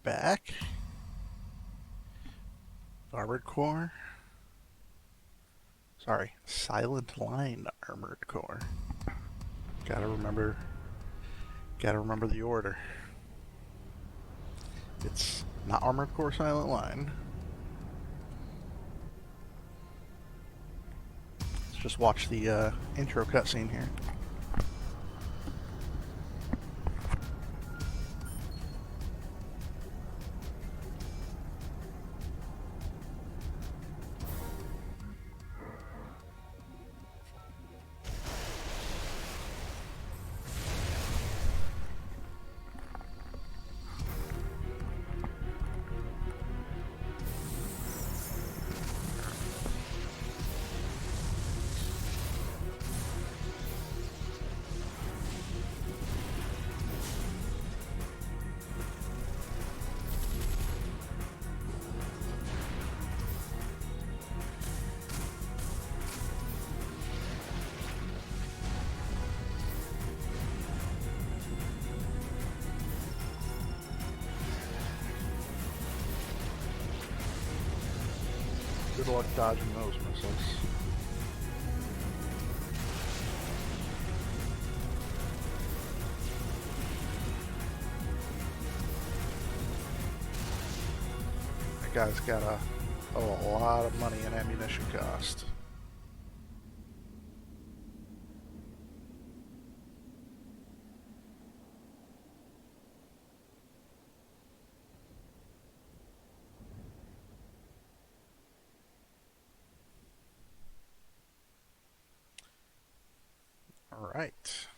back. Armored Core. Sorry, Silent Line Armored Core. Gotta remember the order. It's not Armored Core Silent Line. Let's just watch the intro cutscene here. Good luck dodging those missiles. That guy's got a lot of money in ammunition cost. Alright.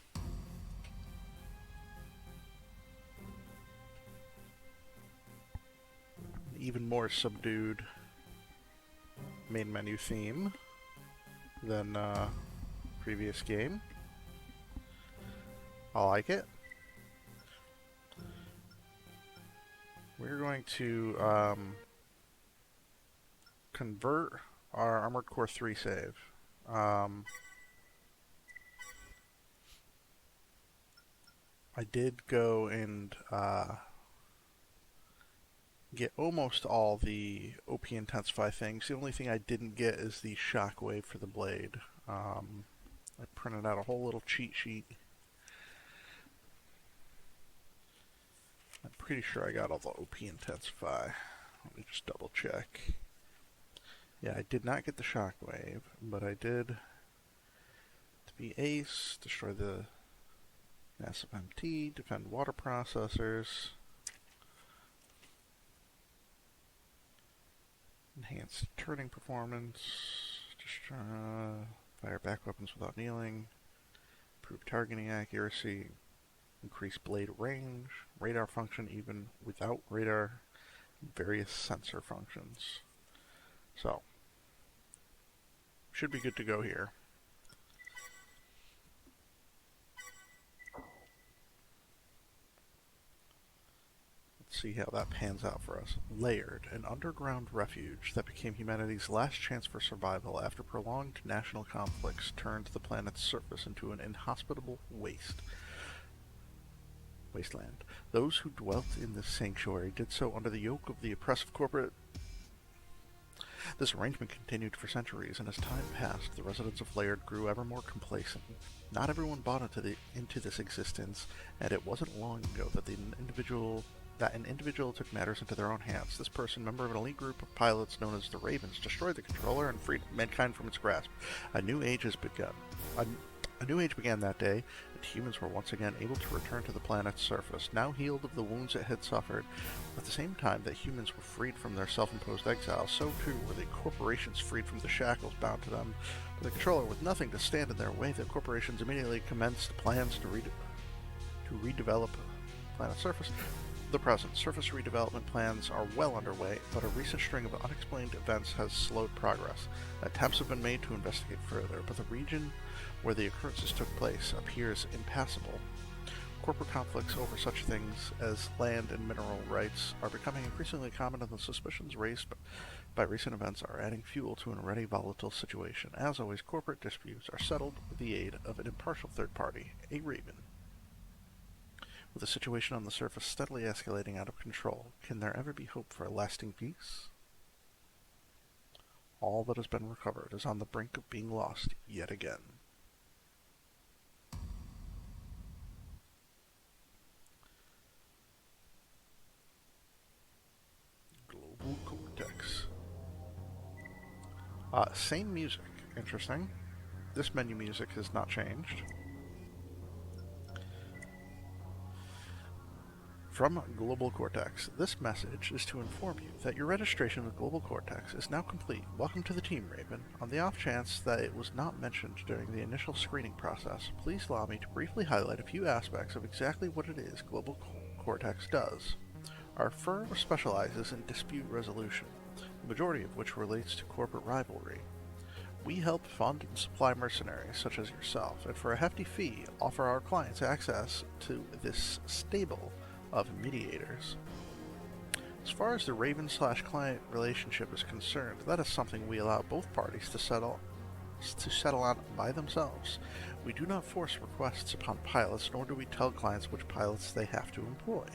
Even more subdued main menu theme than previous game. I like it. We're going to convert our Armored Core 3 save. I did go and get almost all the OP Intensify things. The only thing I didn't get is the Shockwave for the blade. I printed out a whole little cheat sheet. I'm pretty sure I got all the OP Intensify. Let me just double check. Yeah, I did not get the Shockwave, but I did to be ace, destroy the massive MT, defend water processors, enhance turning performance, fire back weapons without kneeling, improve targeting accuracy, increase blade range, radar function even without radar, various sensor functions. So, should be good to go here. Let's see how that pans out for us. Layered, an underground refuge that became humanity's last chance for survival after prolonged national conflicts turned the planet's surface into an inhospitable wasteland. Those who dwelt in this sanctuary did so under the yoke of the oppressive corporate. This arrangement continued for centuries, and as time passed, the residents of Laird grew ever more complacent. Not everyone bought into this existence, and it wasn't long ago that an individual took matters into their own hands. This person, member of an elite group of pilots known as the Ravens, destroyed the controller and freed mankind from its grasp. A new age has begun. A new age began that day, and humans were once again able to return to the planet's surface, now healed of the wounds it had suffered. At the same time that humans were freed from their self-imposed exile, so too were the corporations freed from the shackles bound to them. With the controller with nothing to stand in their way, the corporations immediately commenced plans to redevelop planet's surface. The present surface redevelopment plans are well underway, but a recent string of unexplained events has slowed progress. Attempts have been made to investigate further, but the region where the occurrences took place appears impassable. Corporate conflicts over such things as land and mineral rights are becoming increasingly common, and the suspicions raised by recent events are adding fuel to an already volatile situation. As always, corporate disputes are settled with the aid of an impartial third party, a Raven. With the situation on the surface steadily escalating out of control, can there ever be hope for a lasting peace? All that has been recovered is on the brink of being lost yet again. Global Cortex. Same music. Interesting. This menu music has not changed. From Global Cortex, this message is to inform you that your registration with Global Cortex is now complete. Welcome to the team, Raven. On the off chance that it was not mentioned during the initial screening process, please allow me to briefly highlight a few aspects of exactly what it is Global Cortex does. Our firm specializes in dispute resolution, the majority of which relates to corporate rivalry. We help fund and supply mercenaries such as yourself, and for a hefty fee, offer our clients access to this stable of mediators. As far as the Raven/client relationship is concerned, that is something we allow both parties to settle on by themselves. We do not force requests upon pilots, nor do we tell clients which pilots they have to employ.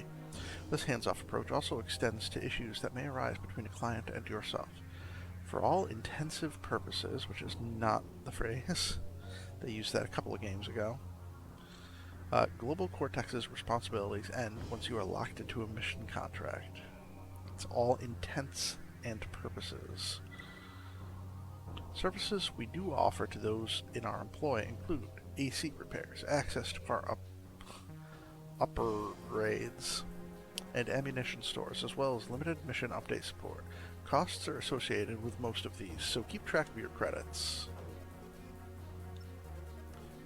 This hands-off approach also extends to issues that may arise between a client and yourself. For all intensive purposes, which is not the phrase, they used that a couple of games ago, Global Cortex's responsibilities end once you are locked into a mission contract. It's all intents and purposes. Services we do offer to those in our employ include AC repairs, access to our upgrades, and ammunition stores, as well as limited mission update support. Costs are associated with most of these, so keep track of your credits.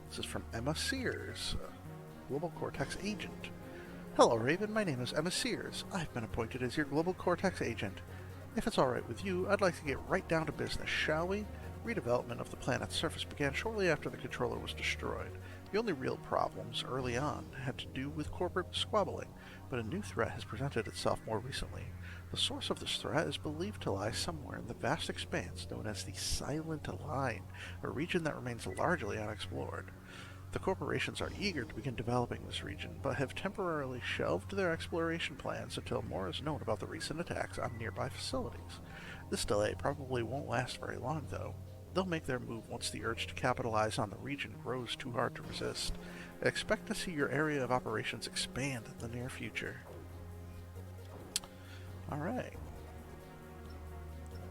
This is from Emma Sears, Global Cortex agent. Hello, Raven. My name is Emma Sears. I've been appointed as your Global Cortex agent. If it's alright with you, I'd like to get right down to business, shall we? Redevelopment of the planet's surface began shortly after the controller was destroyed. The only real problems early on had to do with corporate squabbling, but a new threat has presented itself more recently. The source of this threat is believed to lie somewhere in the vast expanse known as the Silent Line, a region that remains largely unexplored. The corporations are eager to begin developing this region, but have temporarily shelved their exploration plans until more is known about the recent attacks on nearby facilities. This delay probably won't last very long, though. They'll make their move once the urge to capitalize on the region grows too hard to resist. Expect to see your area of operations expand in the near future. Alright.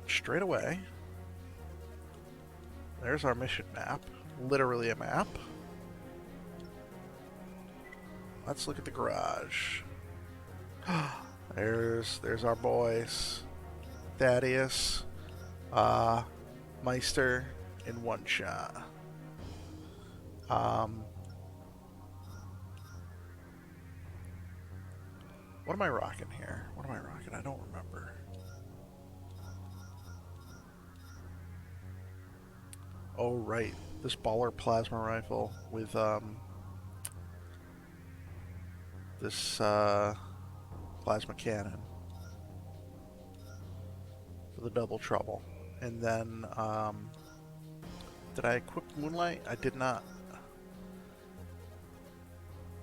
Straight away, there's our mission map. Literally a map. Let's look at the garage. There's our boys. Thaddeus, Meister, in one shot. What am I rocking here? What am I rocking? I don't remember. Oh, right. This baller plasma rifle with, this plasma cannon for the double trouble. And then, did I equip Moonlight? I did not.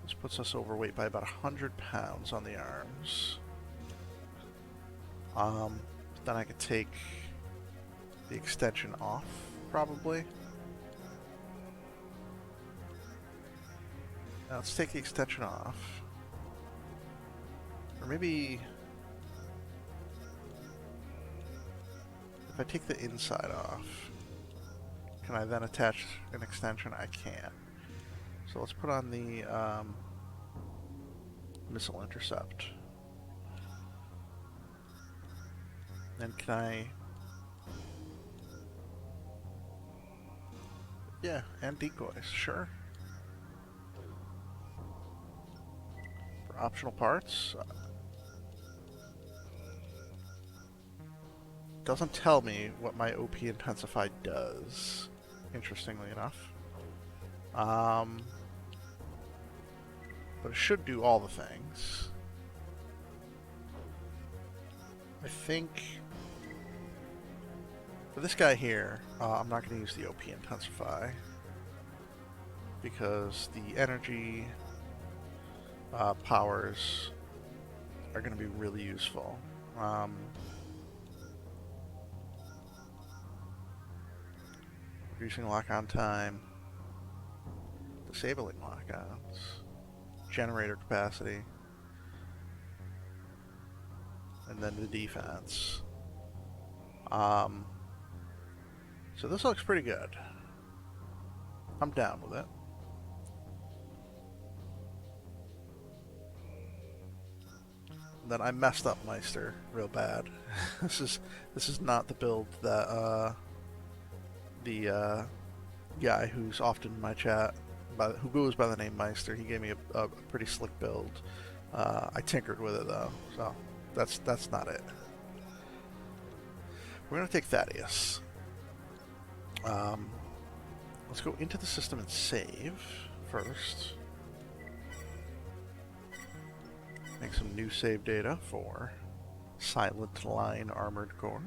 This puts us overweight by about 100 pounds on the arms. Then I could take the extension off, probably. Now let's take the extension off. Or maybe if I take the inside off, can I then attach an extension? I can. So let's put on the missile intercept. Then can I... Yeah, and decoys, sure. For optional parts, doesn't tell me what my OP Intensify does, interestingly enough. But it should do all the things. I think for this guy here, I'm not going to use the OP Intensify because the energy powers are going to be really useful. Reducing lock-on time, disabling lock-ons, generator capacity, and then the defense. So this looks pretty good. I'm down with it. Then I messed up Meister real bad. this is not the build that the guy who's often in my chat, who goes by the name Meister, he gave me a pretty slick build. I tinkered with it though, so that's not it. We're gonna take Thaddeus. Let's go into the system and save first. Make some new save data for Silent Line Armored Core.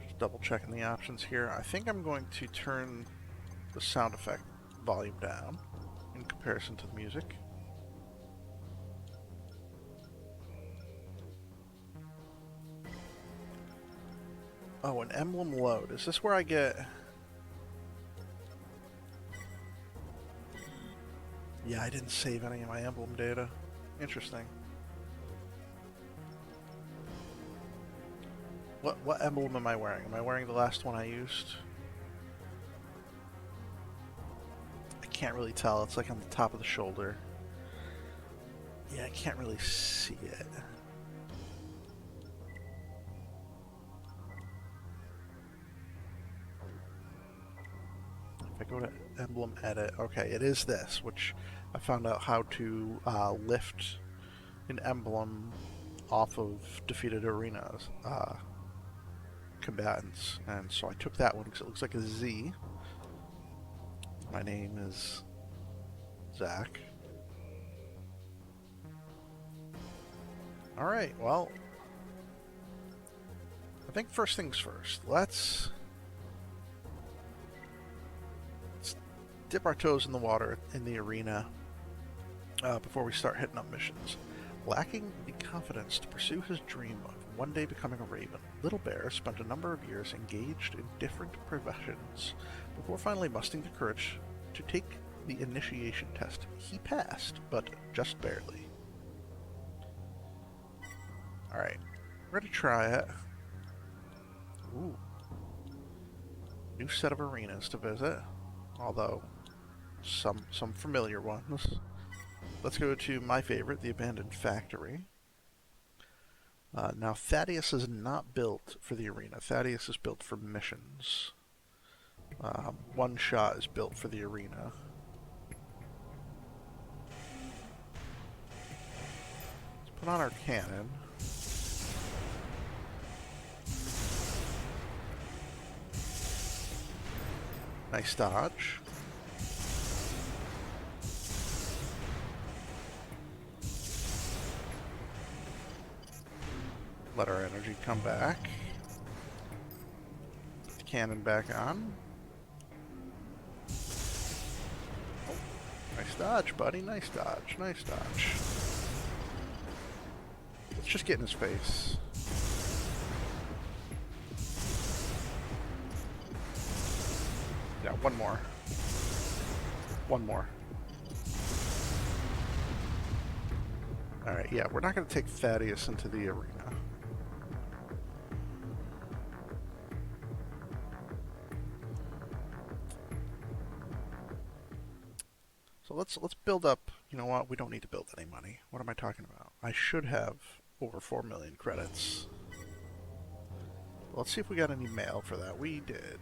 Just double checking the options here. I think I'm going to turn the sound effect volume down in comparison to the music. Oh, an emblem load. Is this where I get... Yeah, I didn't save any of my emblem data. Interesting. What emblem am I wearing? Am I wearing the last one I used? I can't really tell. It's like on the top of the shoulder. Yeah, I can't really see it. If I go to emblem edit, okay, it is this, which I found out how to lift an emblem off of defeated arenas combatants, and so I took that one because it looks like a Z. My name is Zach. Alright, well, I think first things first. Let's dip our toes in the water in the arena before we start hitting up missions. Lacking the confidence to pursue his dream of one day becoming a raven, Little Bear spent a number of years engaged in different professions before finally mustering the courage to take the initiation test. He passed, but just barely. Alright, we're going to try it. Ooh. New set of arenas to visit, although some familiar ones. Let's go to my favorite, the Abandoned Factory. Now, Thaddeus is not built for the arena. Thaddeus is built for missions. One Shot is built for the arena. Let's put on our cannon. Nice dodge. Let our energy come back. Put the cannon back on. Oh, nice dodge, buddy. Nice dodge. Nice dodge. Let's just get in his face. Yeah, one more. One more. Alright, yeah, we're not going to take Thaddeus into the arena. So let's build up. You know what? We don't need to build any money. What am I talking about? I should have over 4 million credits. Let's see if we got any mail for that. We did.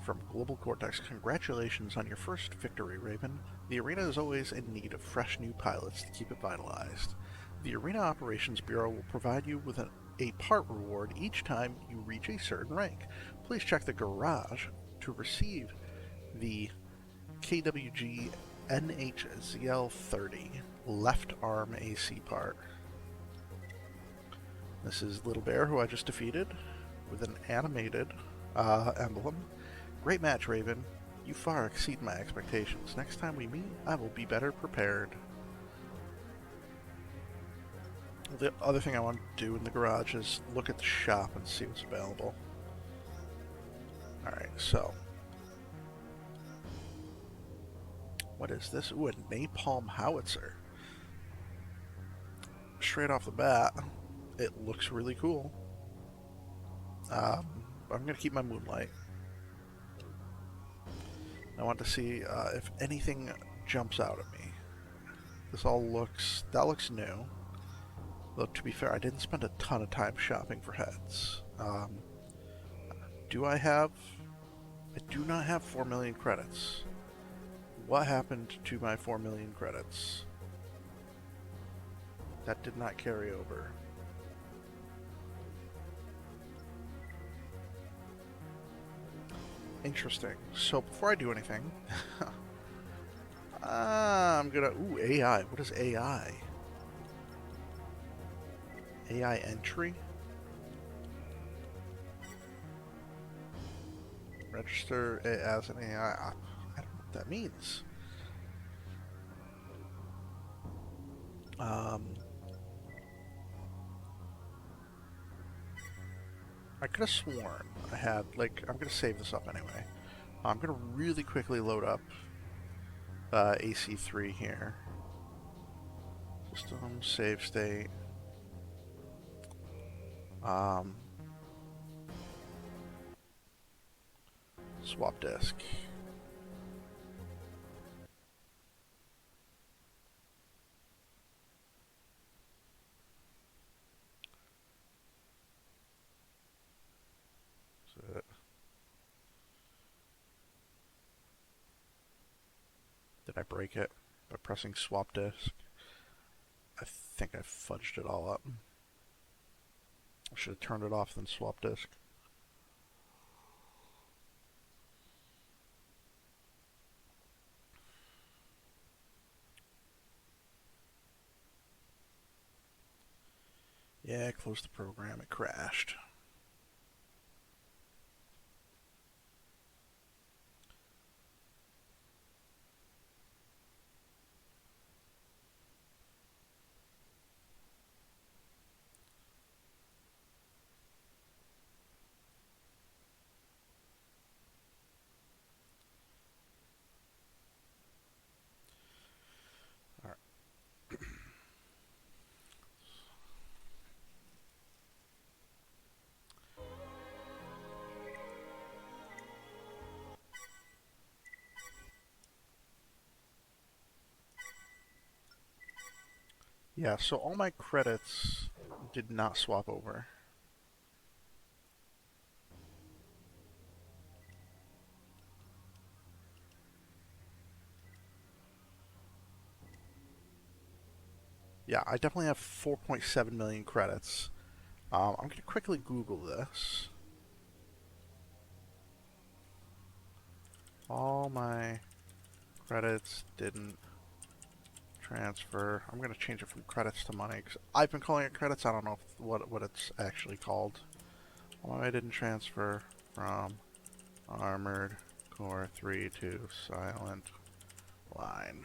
From Global Cortex, congratulations on your first victory, Raven. The arena is always in need of fresh new pilots to keep it vitalized. The Arena Operations Bureau will provide you with a part reward each time you reach a certain rank. Please check the garage to receive the KWG NHZL 30. left arm AC part. This is Little Bear, who I just defeated, with an animated emblem. Great match, Raven. You far exceed my expectations. Next time we meet, I will be better prepared. The other thing I want to do in the garage is look at the shop and see what's available. Alright, so. What is this? Ooh, a napalm howitzer. Straight off the bat, it looks really cool. I'm going to keep my Moonlight. I want to see if anything jumps out at me. That looks new. Though, to be fair, I didn't spend a ton of time shopping for heads. I do not have 4 million credits. What happened to my 4 million credits? That did not carry over. Interesting. So before I do anything, I'm gonna... Ooh, AI. What is AI? AI entry? Register as an AI. I don't know what that means. I could have sworn I had, like, I'm gonna save this up anyway. I'm gonna really quickly load up AC3 here. System, save state. Swap disk. Did I break it by pressing swap disk? I think I fudged it all up. I should have turned it off then swap disk. Yeah, I closed the program. It crashed. All right. Yeah, so all my credits did not swap over. Yeah, I definitely have 4.7 million credits. I'm going to quickly Google this. All my credits didn't transfer. I'm going to change it from credits to money. Cause I've been calling it credits. I don't know what it's actually called. Why didn't transfer from Armored Core 3 to Silent Line.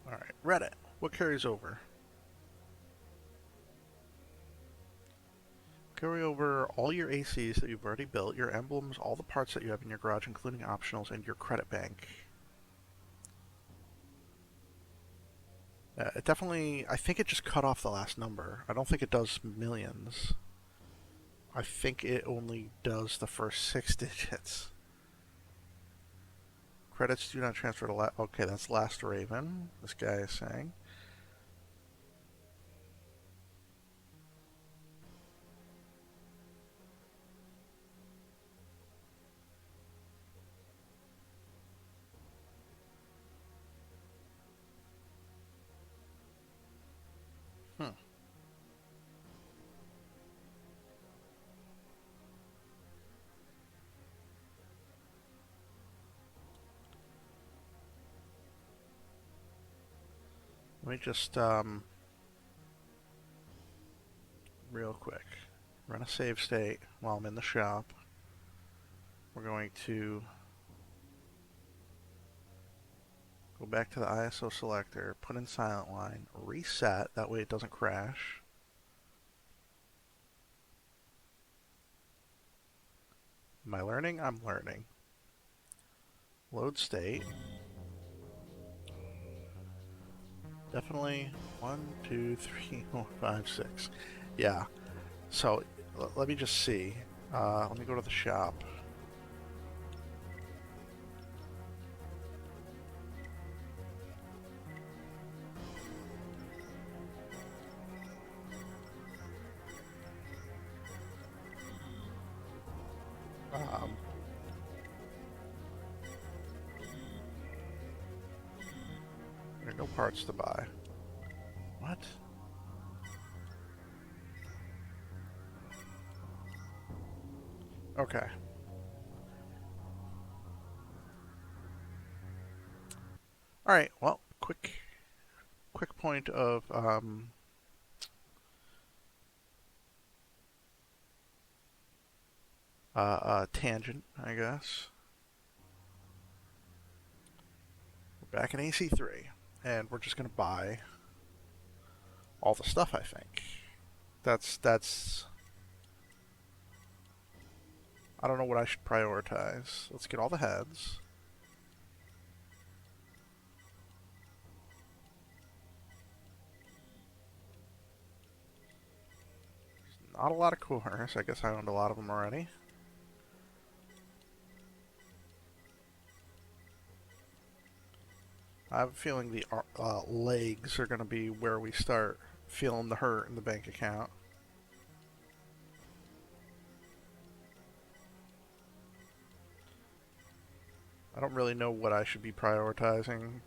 Alright, Reddit. What carries over? Carry over all your ACs that you've already built, your emblems, all the parts that you have in your garage, including optionals, and your credit bank. It definitely... I think it just cut off the last number. I don't think it does millions. I think it only does the first 6 digits. Credits do not transfer to okay, that's Last Raven, this guy is saying. Let me just, real quick, run a save state while I'm in the shop. We're going to go back to the ISO selector, put in silent line, reset, that way it doesn't crash. Am I learning? I'm learning. Load state. Definitely 1, 2, 3, 4, 5, 6. Yeah. So let me just see. Let me go to the shop. There are no parts to buy. What? Okay. All right. Well, quick point of tangent, I guess. We're back in AC3, and we're just gonna buy all the stuff. I think that's. I don't know what I should prioritize. Let's get all the heads. Not a lot of cores. I guess I owned a lot of them already. I have a feeling the legs are going to be where we start feeling the hurt in the bank account. I don't really know what I should be prioritizing.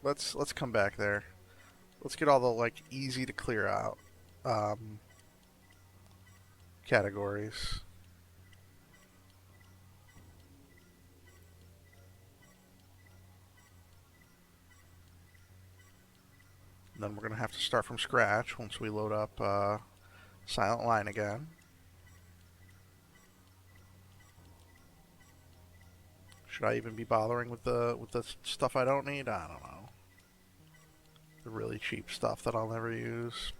Let's come back there. Let's get all the like easy to clear out categories. And then we're gonna have to start from scratch once we load up Silent Line again. Should I even be bothering with the stuff I don't need? I don't know. The really cheap stuff that I'll never use.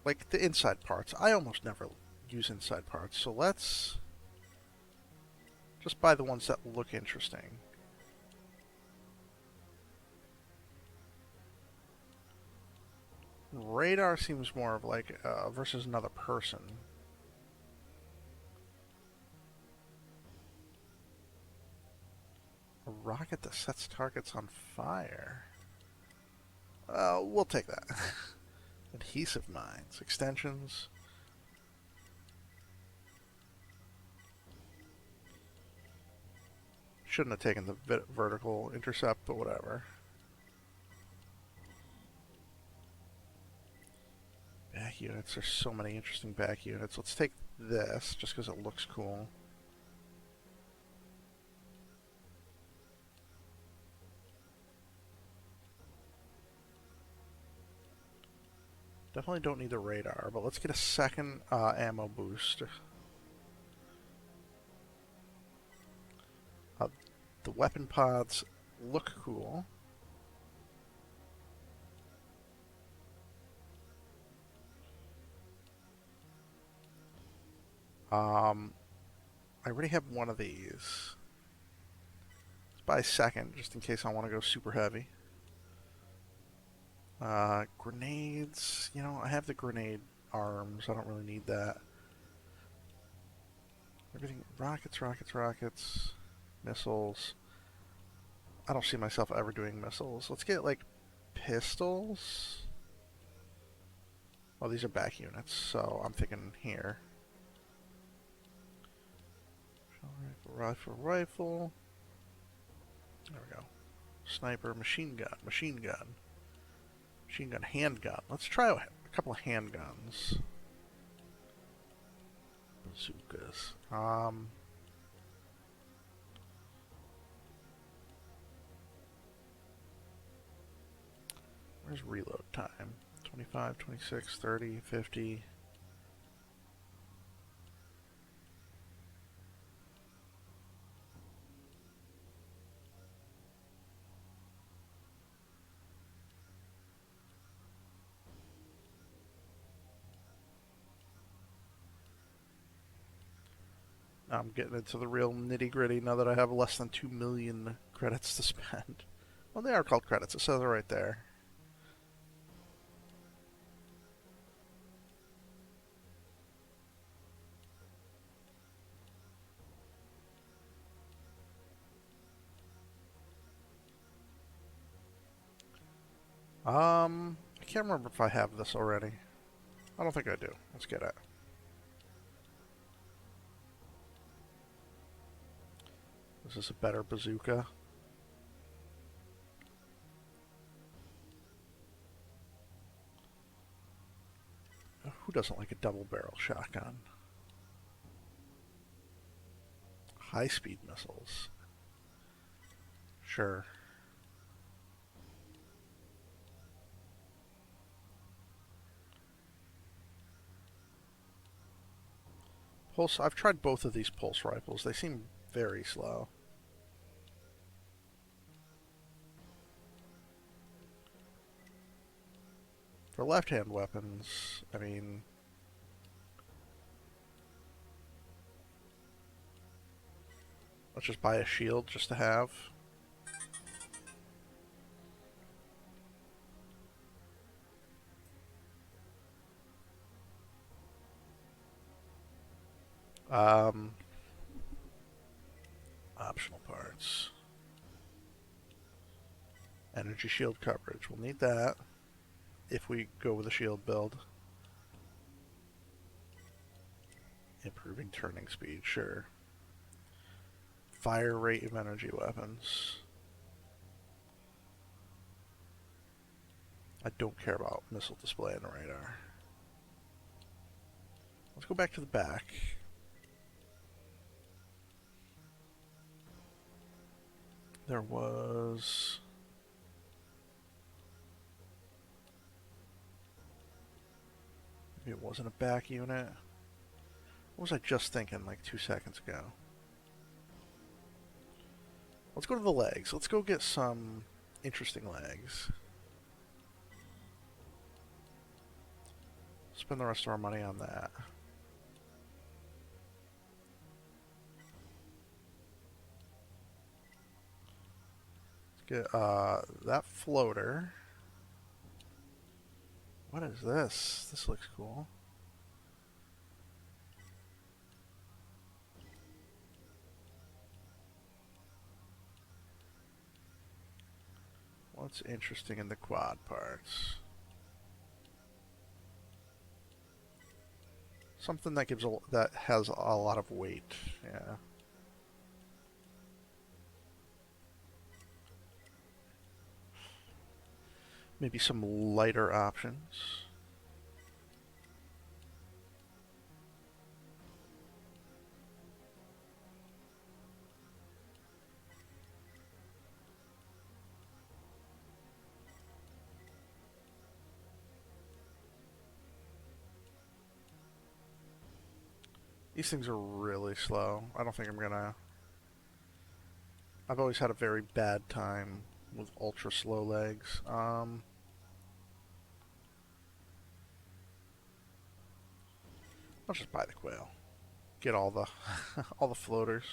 Like the inside parts. I almost never use inside parts, so let's just buy the ones that look interesting. Radar seems more of like versus another person. A rocket that sets targets on fire. We'll take that. Adhesive mines. Extensions. Shouldn't have taken the vertical intercept, but whatever. Back units. There's so many interesting back units. Let's take this, just because it looks cool. Definitely don't need the radar, but let's get a second ammo boost. The weapon pods look cool. I already have one of these. Let's buy a second, just in case I want to go super heavy. Grenades. You know, I have the grenade arms. I don't really need that. Everything. Rockets, rockets, rockets. Missiles. I don't see myself ever doing missiles. Let's get, like, pistols. Well, these are back units, so I'm thinking here. Rifle, rifle. There we go. Sniper, machine gun, machine gun. Machine gun, handgun. Let's try a couple of handguns. bazookas. Where's reload time? 25, 26, 30, 50. I'm getting into the real nitty-gritty now that I have less than 2 million credits to spend. Well, they are called credits. It says it right there. I can't remember if I have this already. I don't think I do. Let's get it. Is this a better bazooka? Who doesn't like a double barrel shotgun? High-speed missiles. Sure. Pulse. I've tried both of these pulse rifles. They seem very slow. For left-hand weapons, I mean, let's just buy a shield just to have. Optional parts. Energy shield coverage. We'll need that if we go with a shield build. Improving turning speed, sure. Fire rate of energy weapons. I don't care about missile display and radar. Let's go back to the back. There was... maybe it wasn't a back unit. What was I just thinking like 2 seconds ago? Let's go to the legs. Let's go get some interesting legs. Spend the rest of our money on that. Let's get that floater. What is this? This looks cool. What's interesting in the quad parts? Something that gives that has a lot of weight. Yeah. Maybe some lighter options. These things are really slow. I don't think I'm gonna... I've always had a very bad time with ultra slow legs. I'll just buy the quail. Get all the all the floaters.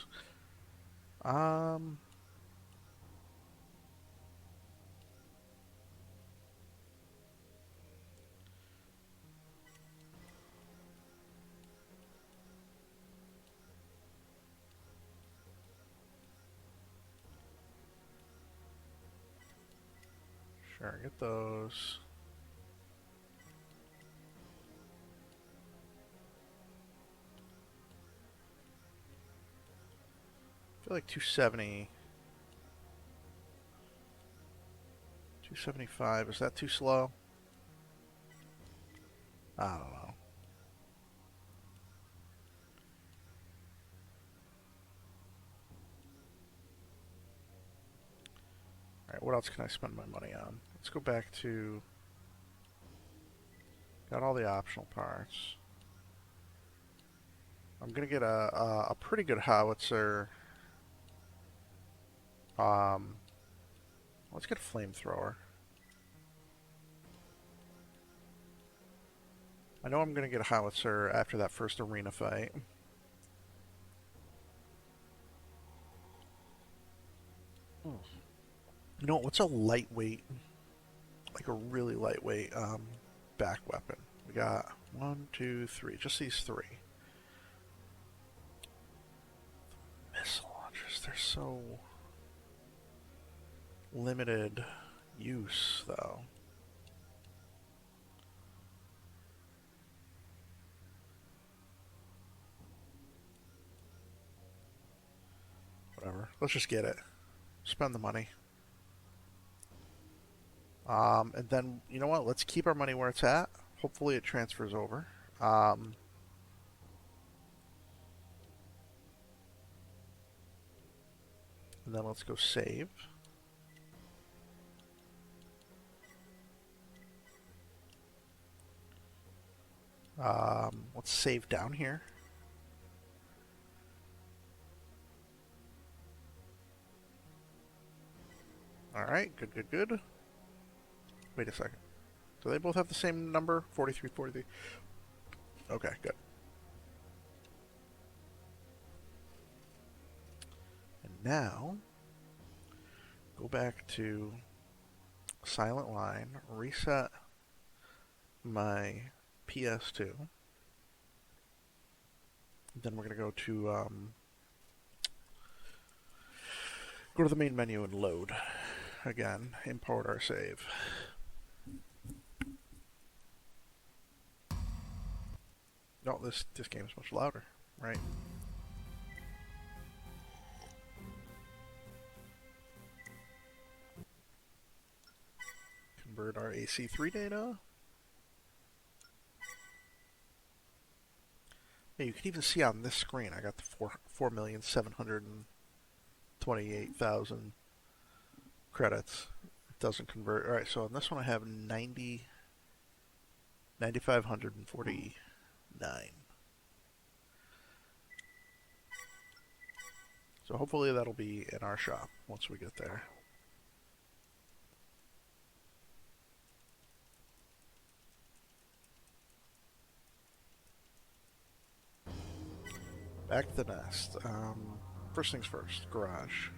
Sure, get those. I feel like 270. 275, is that too slow? I don't know. Alright, what else can I spend my money on? Let's go back to... Got all the optional parts. I'm gonna get a pretty good howitzer. Let's get a flamethrower. I know I'm gonna get a howitzer after that first arena fight. You know, what's a lightweight, like a really lightweight back weapon? We got 1, 2, 3, just these three. Missile launchers, they're so limited use, though. Whatever, let's just get it. Spend the money. And then, you know what? Let's keep our money where it's at. Hopefully it transfers over. And then let's go save. Let's save down here. Alright, good, good, good. Wait a second. Do they both have the same number? 43, 43. Okay, good. And now, go back to Silent Line, reset my PS2. Then we're going to go to the main menu and load. Again, import our save. No, this game is much louder, right? Convert our AC3 data. Yeah, you can even see on this screen I got the 4,728,000 credits. It doesn't convert. Alright, so on this one I have 9,549. So hopefully that'll be in our shop once we get there. Back to the nest. First things first, garage.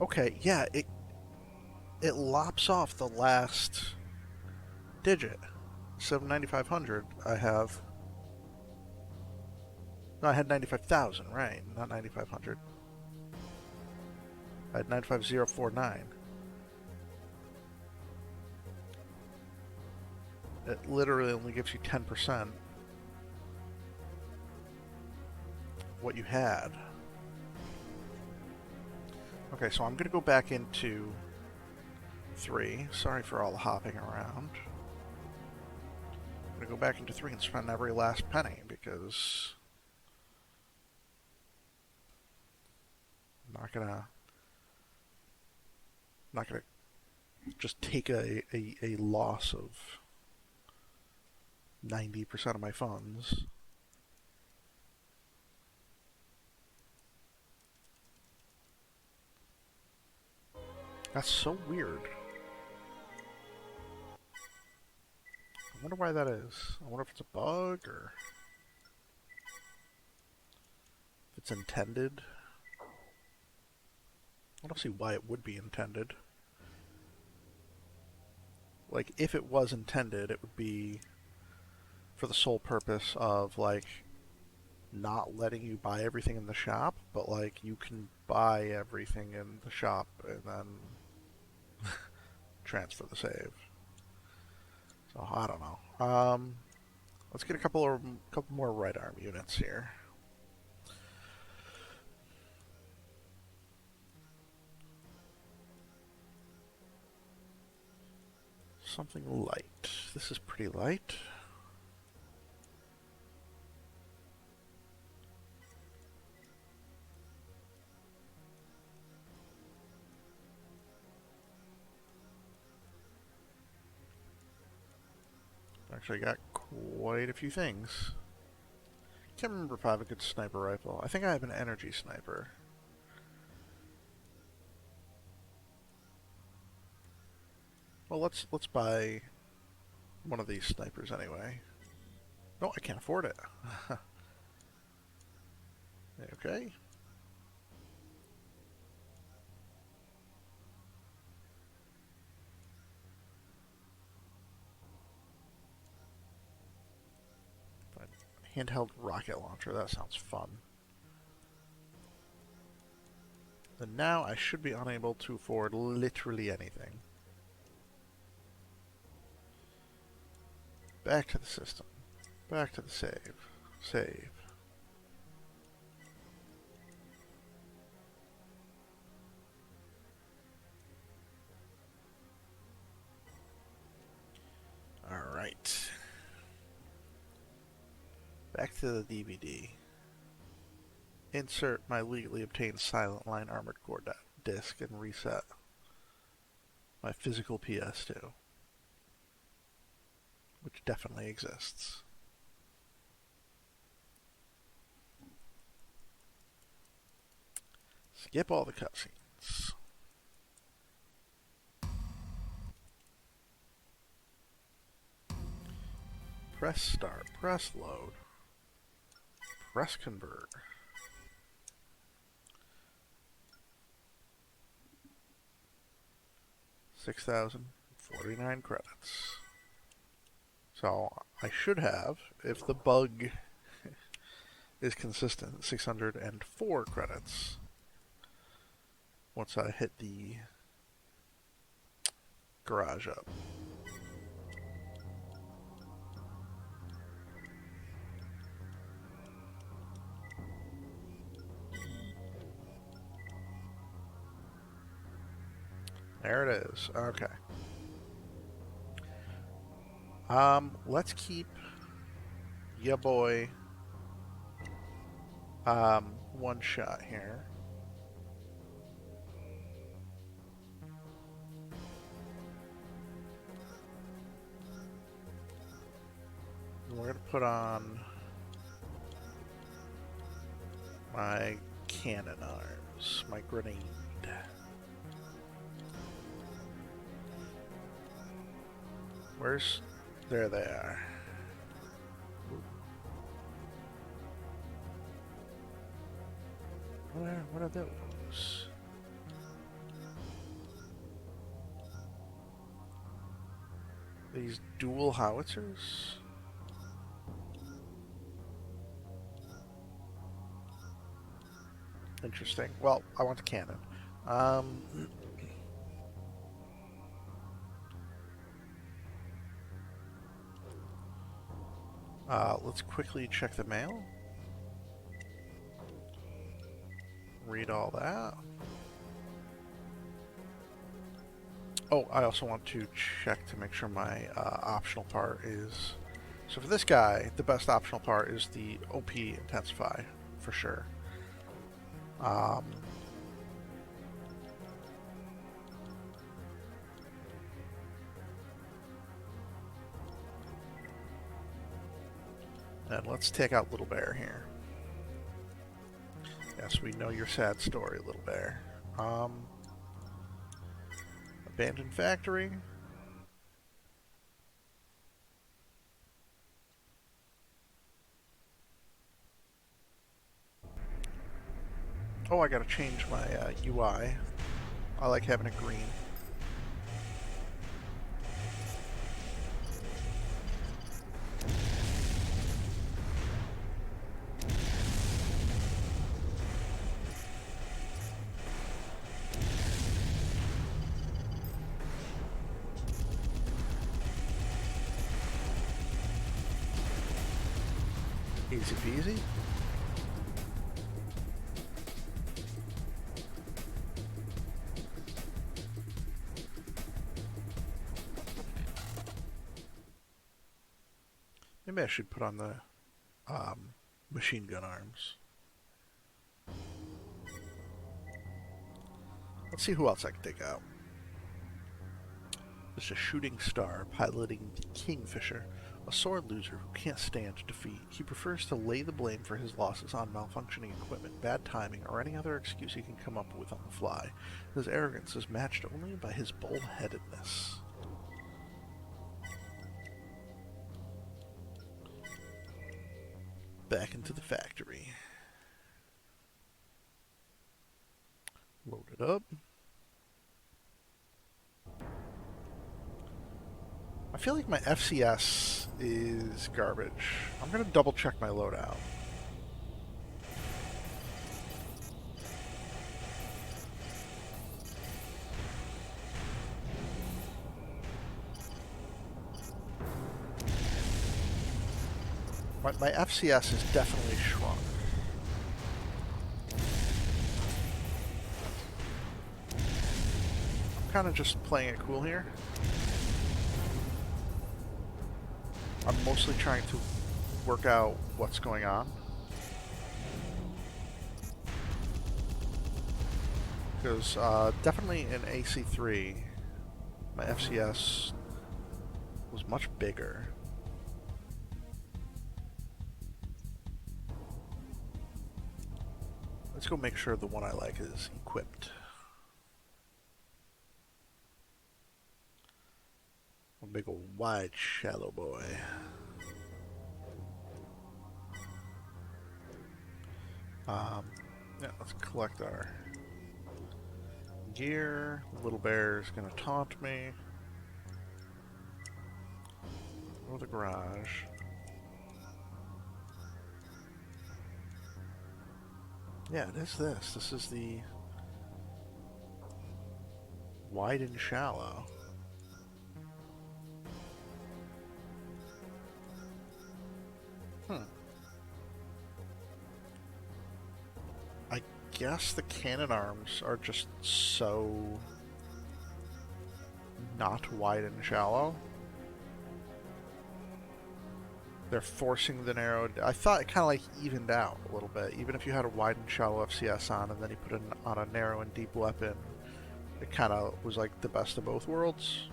Okay, yeah, it lops off the last digit. 7,9500 I have. No, I had 95,000, right? Not 9,500. I had 95049. It literally only gives you 10% what you had. Okay, so I'm going to go back into 3. Sorry for all the hopping around. I'm going to go back into 3 and spend every last penny because I'm not gonna just take a loss of 90% of my funds. That's so weird. I wonder why that is. I wonder if it's a bug or if it's intended. I don't see why it would be intended. Like, if it was intended, it would be for the sole purpose of, like, not letting you buy everything in the shop, but, like, you can buy everything in the shop and then transfer the save. So, I don't know. Let's get a couple more right arm units here. Something light. This is pretty light. Actually, I got quite a few things. Can't remember if I have a good sniper rifle. I think I have an energy sniper. Well, let's buy one of these snipers anyway. No, I can't afford it. Okay. Fine. Handheld rocket launcher, that sounds fun. And now I should be unable to afford literally anything. Back to the system. Back to the save. Save. Alright. Back to the DVD. Insert my legally obtained Silent Line Armored Core disc and reset my physical PS2. Which definitely exists. Skip all the cutscenes. Press start, press load, press convert. $6,049 credits. So I should have, if the bug is consistent, 604 credits once I hit the garage up. There it is. Okay. Let's keep ya boy one shot here. We're gonna put on my cannon arms, my grenade. Where's... There they are. What are those? These dual howitzers? Interesting. Well, I want the cannon. Let's quickly check the mail. Read all that. Oh, I also want to check to make sure my optional part is... So for this guy, the best optional part is the OP Intensify, for sure. And let's take out Little Bear here. Yes, we know your sad story, Little Bear. Abandoned factory. Oh, I gotta change my UI. I like having it green. Easy peasy. Maybe I should put on the machine gun arms. Let's see who else I can take out. There's a shooting star piloting the Kingfisher. A sore loser who can't stand defeat, he prefers to lay the blame for his losses on malfunctioning equipment, bad timing, or any other excuse he can come up with on the fly. His arrogance is matched only by his bullheadedness. Back into the factory. Load it up. I feel like my FCS is garbage. I'm going to double check my loadout. My FCS is definitely shrunk. I'm kind of just playing it cool here. I'm mostly trying to work out what's going on. Because definitely in AC3, my FCS was much bigger. Let's go make sure the one I like is equipped. A big old wide shallow boy. Yeah, let's collect our gear. Little bear's gonna taunt me. Go to the garage. Yeah, it is this. This is the wide and shallow. I guess the cannon arms are just so not wide and shallow. They're forcing the narrow. I thought it kind of like evened out a little bit. Even if you had a wide and shallow FCS on, and then you put it on a narrow and deep weapon, it kind of was like the best of both worlds.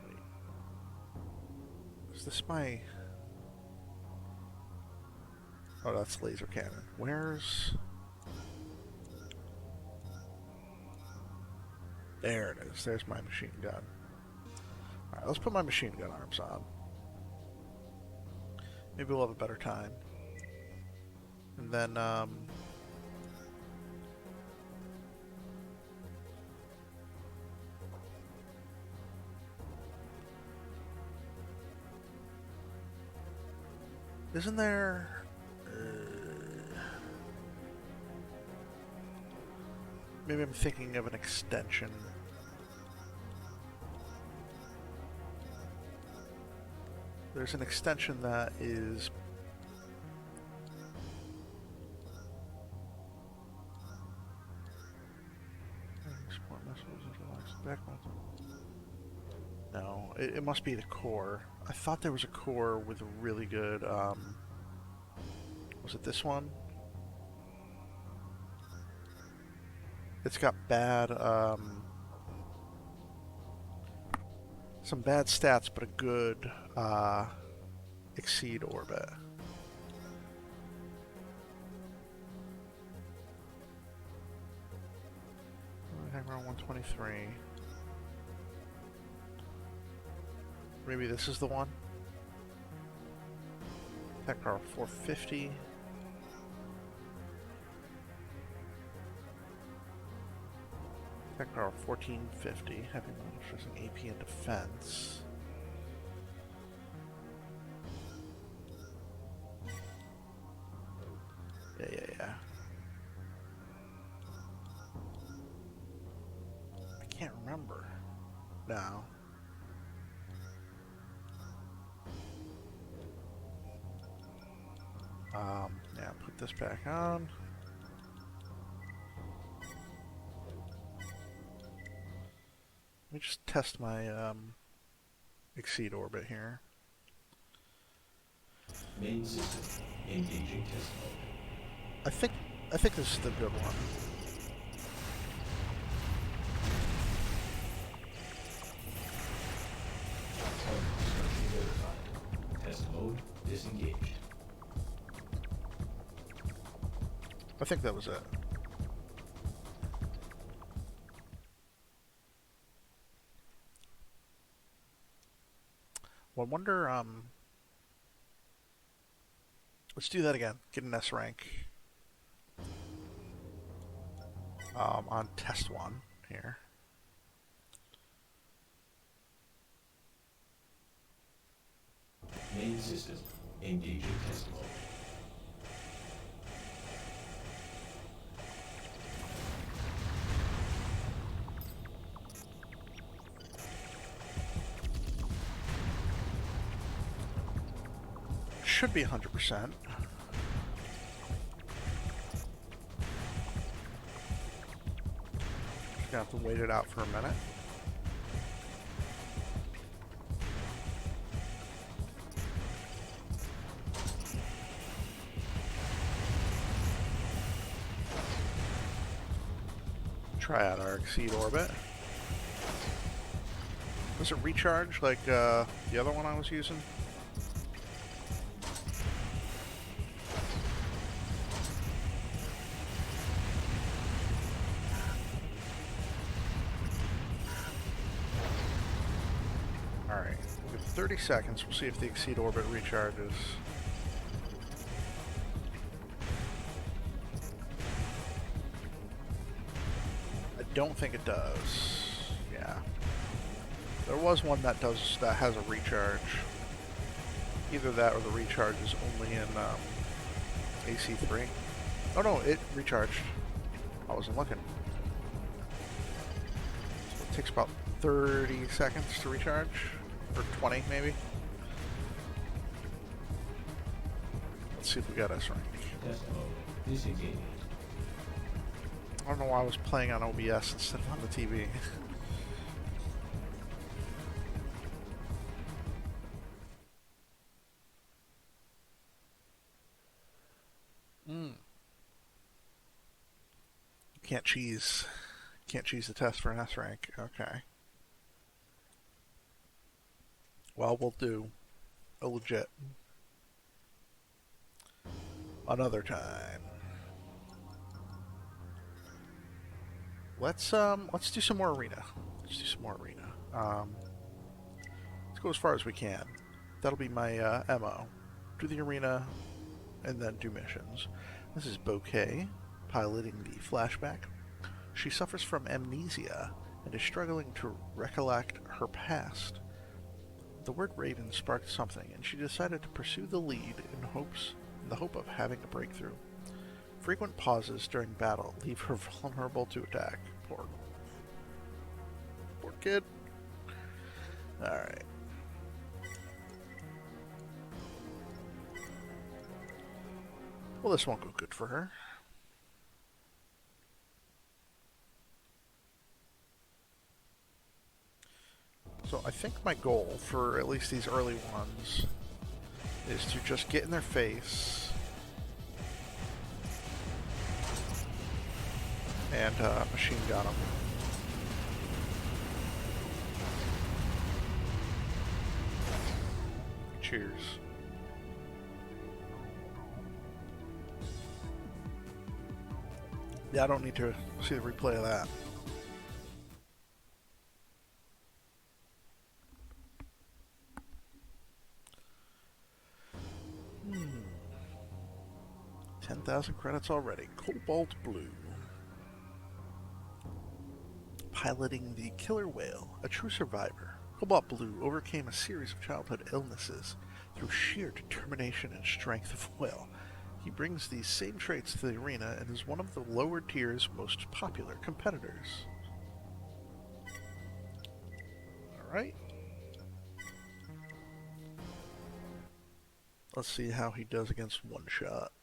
Wait. Is this my... Oh, that's laser cannon. Where's... There it is. There's my machine gun. Alright, let's put my machine gun arms on. Maybe we'll have a better time. And then, isn't there... maybe I'm thinking of an extension. There's an extension that is... No, it must be the core. I thought there was a core with a really good, was it this one? It's got bad, some bad stats, but a good, exceed orbit. Around 123. Maybe this is the one? Attack power 450. Attack power 1450. Heavy monsters and AP and defense. Yeah. I can't remember now. Yeah, put this back on. Let me just test my exceed orbit here. Main system engaging test mode. I think this is the good one. disengaged. I think that was it. Well, I wonder, let's do that again. Get an S rank. On test 1 here. Main system engaging test mode. Should be 100%. Gonna have to wait it out for a minute. Try out our Exceed Orbit. Does it recharge like the other one I was using? Alright, we'll give 30 seconds. We'll see if the Exceed Orbit recharges. I don't think it does. Yeah. There was one that has a recharge. Either that or the recharge is only in AC3. Oh no, it recharged. I wasn't looking. So it takes about 30 seconds to recharge. Or 20 maybe. Let's see if we got S rank. Test mode disengaged. I don't know why I was playing on OBS instead of on the TV. Can't cheese the test for an S rank. Okay. Well, we'll do a legit another time. Let's do some more arena. Let's do some more arena. Let's go as far as we can. That'll be my MO. Do the arena and then do missions. This is Bouquet, piloting the flashback. She suffers from amnesia and is struggling to recollect her past. The word Raven sparked something, and she decided to pursue the lead in the hope of having a breakthrough. Frequent pauses during battle leave her vulnerable to attack. Poor kid. Alright. Well, this won't go good for her. So I think my goal for at least these early ones is to just get in their face and machine gun them. Cheers. Yeah, I don't need to see the replay of that. Hmm. 10,000 credits already. Cobalt Blue. Piloting the killer whale, a true survivor, Cobalt Blue overcame a series of childhood illnesses through sheer determination and strength of will. He brings these same traits to the arena and is one of the lower tier's most popular competitors. Alright. Let's see how he does against one shot.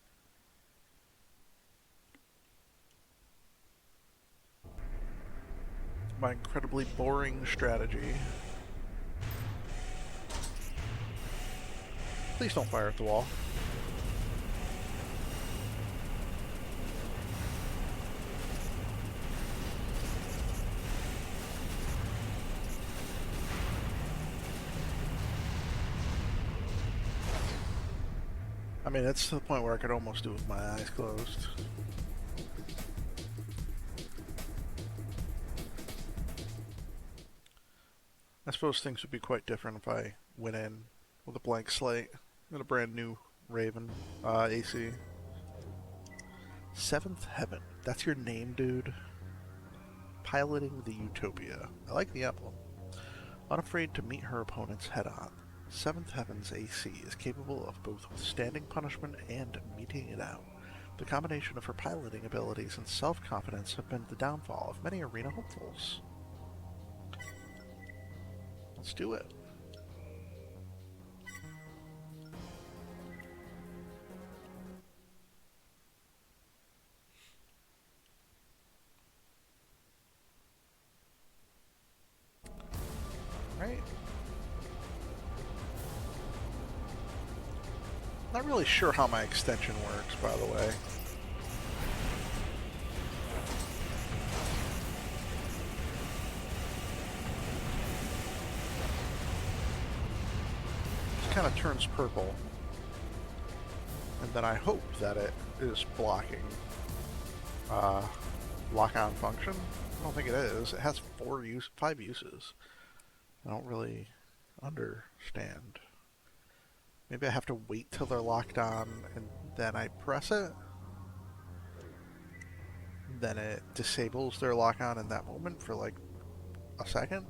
My incredibly boring strategy. Please don't fire at the wall. I mean, it's to the point where I could almost do it with my eyes closed. I suppose things would be quite different if I went in with a blank slate and a brand new Raven AC. Seventh Heaven. That's your name, dude? Piloting the Utopia. I like the emblem. Unafraid to meet her opponents head on, Seventh Heaven's AC is capable of both withstanding punishment and meeting it out. The combination of her piloting abilities and self-confidence have been the downfall of many arena hopefuls. Let's do it. Right. Not really sure how my extension works, by the way. It kind of turns purple. And then I hope that it is blocking lock-on function. I don't think it is. It has 5 uses. I don't really understand. Maybe I have to wait till they're locked on and then I press it. Then it disables their lock on in that moment for like a second.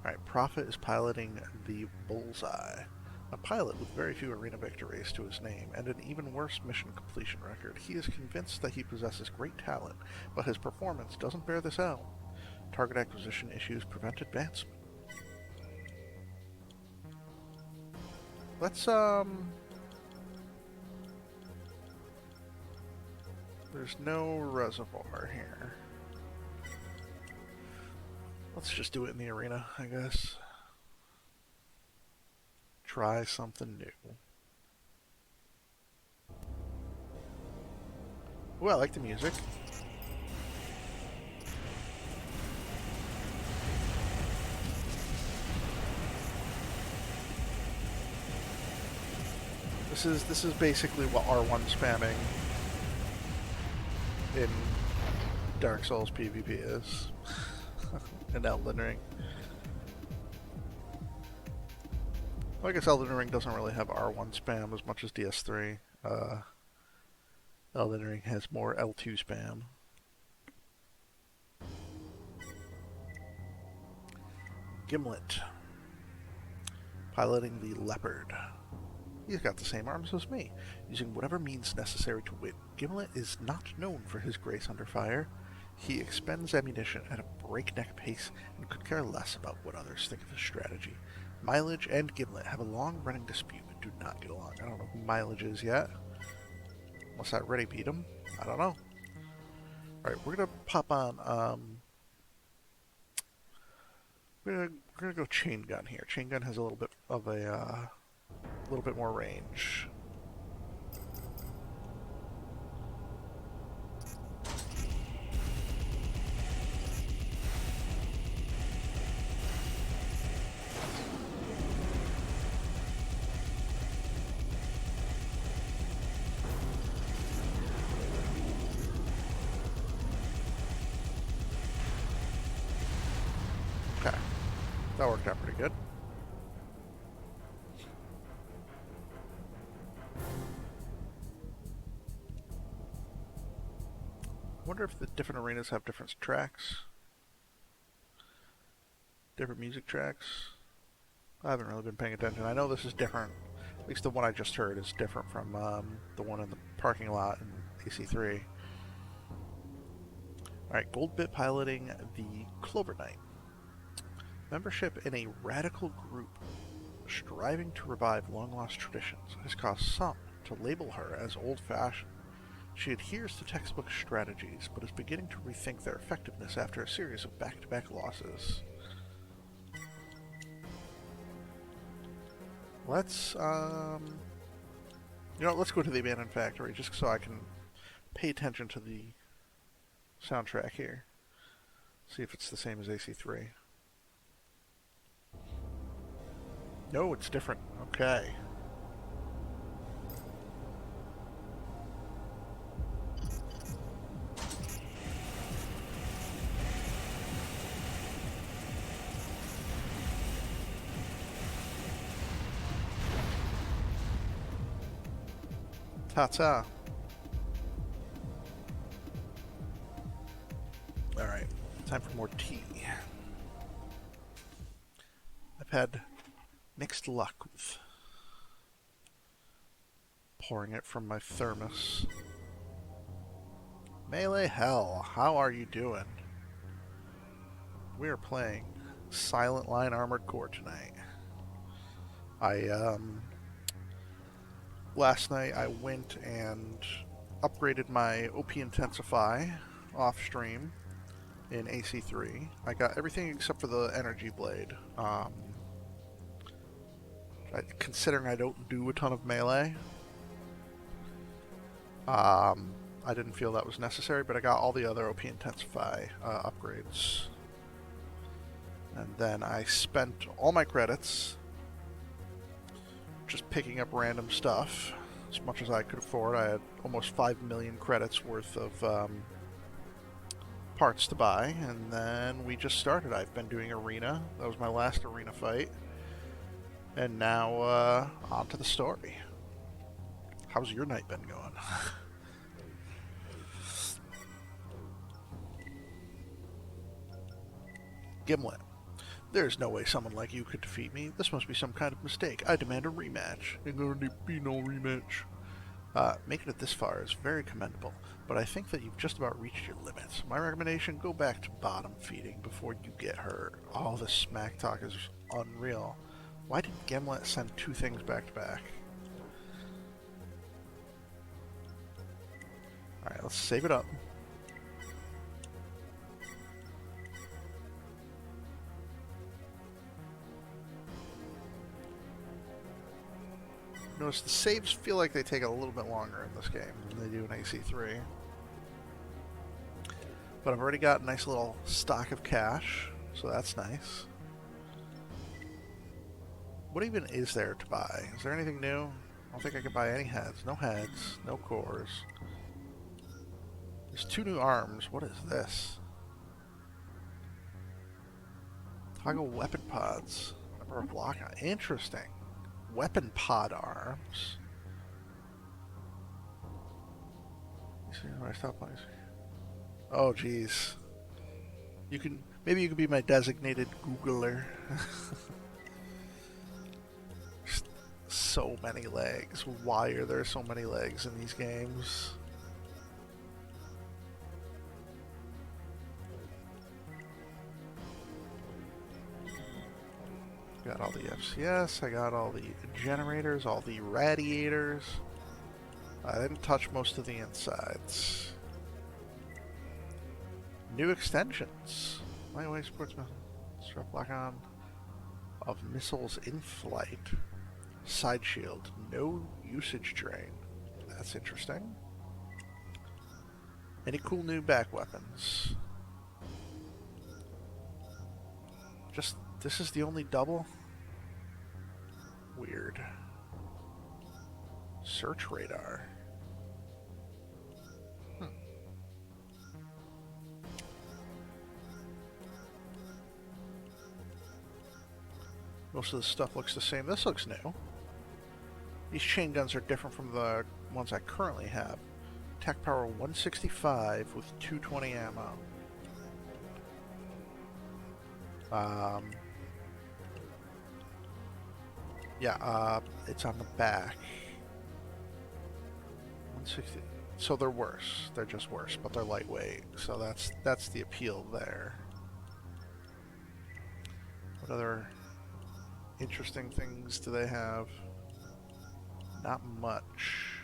Alright, Prophet is piloting the Bullseye. A pilot with very few arena victories to his name and an even worse mission completion record. He is convinced that he possesses great talent, but his performance doesn't bear this out. Target acquisition issues prevent advancement. Let's, there's no reservoir here. Let's just do it in the arena, I guess. Try something new. Ooh, I like the music. This is basically what R1 spamming in Dark Souls PvP is. In Elden Ring. Well, I guess Elden Ring doesn't really have R1 spam as much as DS3. Elden Ring has more L2 spam. Gimlet. Piloting the Leopard. He's got the same arms as me, using whatever means necessary to win. Gimlet is not known for his grace under fire. He expends ammunition at a breakneck pace and could care less about what others think of his strategy. Mileage and Gimlet have a long-running dispute and do not get along. I don't know who Mileage is yet. Unless I already beat him. I don't know. Alright, we're gonna pop on, we're gonna go Chain Gun here. Chain Gun has a little bit of a, little bit more range. Okay, that worked out pretty good. I wonder if the different arenas have different tracks. Different music tracks. I haven't really been paying attention. I know this is different. At least the one I just heard is different from the one in the parking lot in AC3. Alright, Goldbit piloting the Clover Knight. Membership in a radical group striving to revive long-lost traditions has caused some to label her as old-fashioned. She adheres to textbook strategies, but is beginning to rethink their effectiveness after a series of back-to-back losses. Let's, you know, let's go to the Abandoned Factory, just so I can pay attention to the soundtrack here. See if it's the same as AC3. No, it's different. Okay. Ta-ta. Alright, time for more tea. I've had mixed luck with pouring it from my thermos. Melee Hell, how are you doing? We are playing Silent Line Armored Core tonight. Last night I went and upgraded my OP Intensify off stream in AC3. I got everything except for the Energy Blade. Considering I don't do a ton of melee, I didn't feel that was necessary, but I got all the other OP Intensify upgrades. And then I spent all my credits just picking up random stuff, as much as I could afford. I had almost 5 million credits worth of parts to buy, and then we just started. I've been doing arena. That was my last arena fight. And now, on to the story. How's your night been going? Gimlet. There's no way someone like you could defeat me. This must be some kind of mistake. I demand a rematch. Ain't gonna be no rematch. Making it this far is very commendable, but I think that you've just about reached your limits. My recommendation, go back to bottom feeding before you get hurt. All this smack talk is unreal. Why did Gimlet send two things back to back? Alright, let's save it up. Notice the saves feel like they take a little bit longer in this game than they do in AC3. But I've already got a nice little stock of cash, so that's nice. What even is there to buy? Is there anything new? I don't think I could buy any heads. No heads, no cores. There's 2 new arms. What is this? Toggle weapon pods. Number of lock. Interesting. Weapon pod arms. You see where I stop playing? Oh, jeez. Maybe you can be my designated Googler. So many legs. Why are there so many legs in these games? Got all the FCS, I got all the generators, all the radiators. I didn't touch most of the insides. New extensions. Lightweight sportsman. Strap lock on of missiles in flight. Side shield. No usage drain. That's interesting. Any cool new back weapons? Just, this is the only double? Weird. Search radar. Most of the stuff looks the same. This looks new. These chain guns are different from the ones I currently have. Attack power 165 with 220 ammo. Yeah, it's on the back. 160. So they're worse. They're just worse, but they're lightweight. So that's the appeal there. What other interesting things do they have? Not much.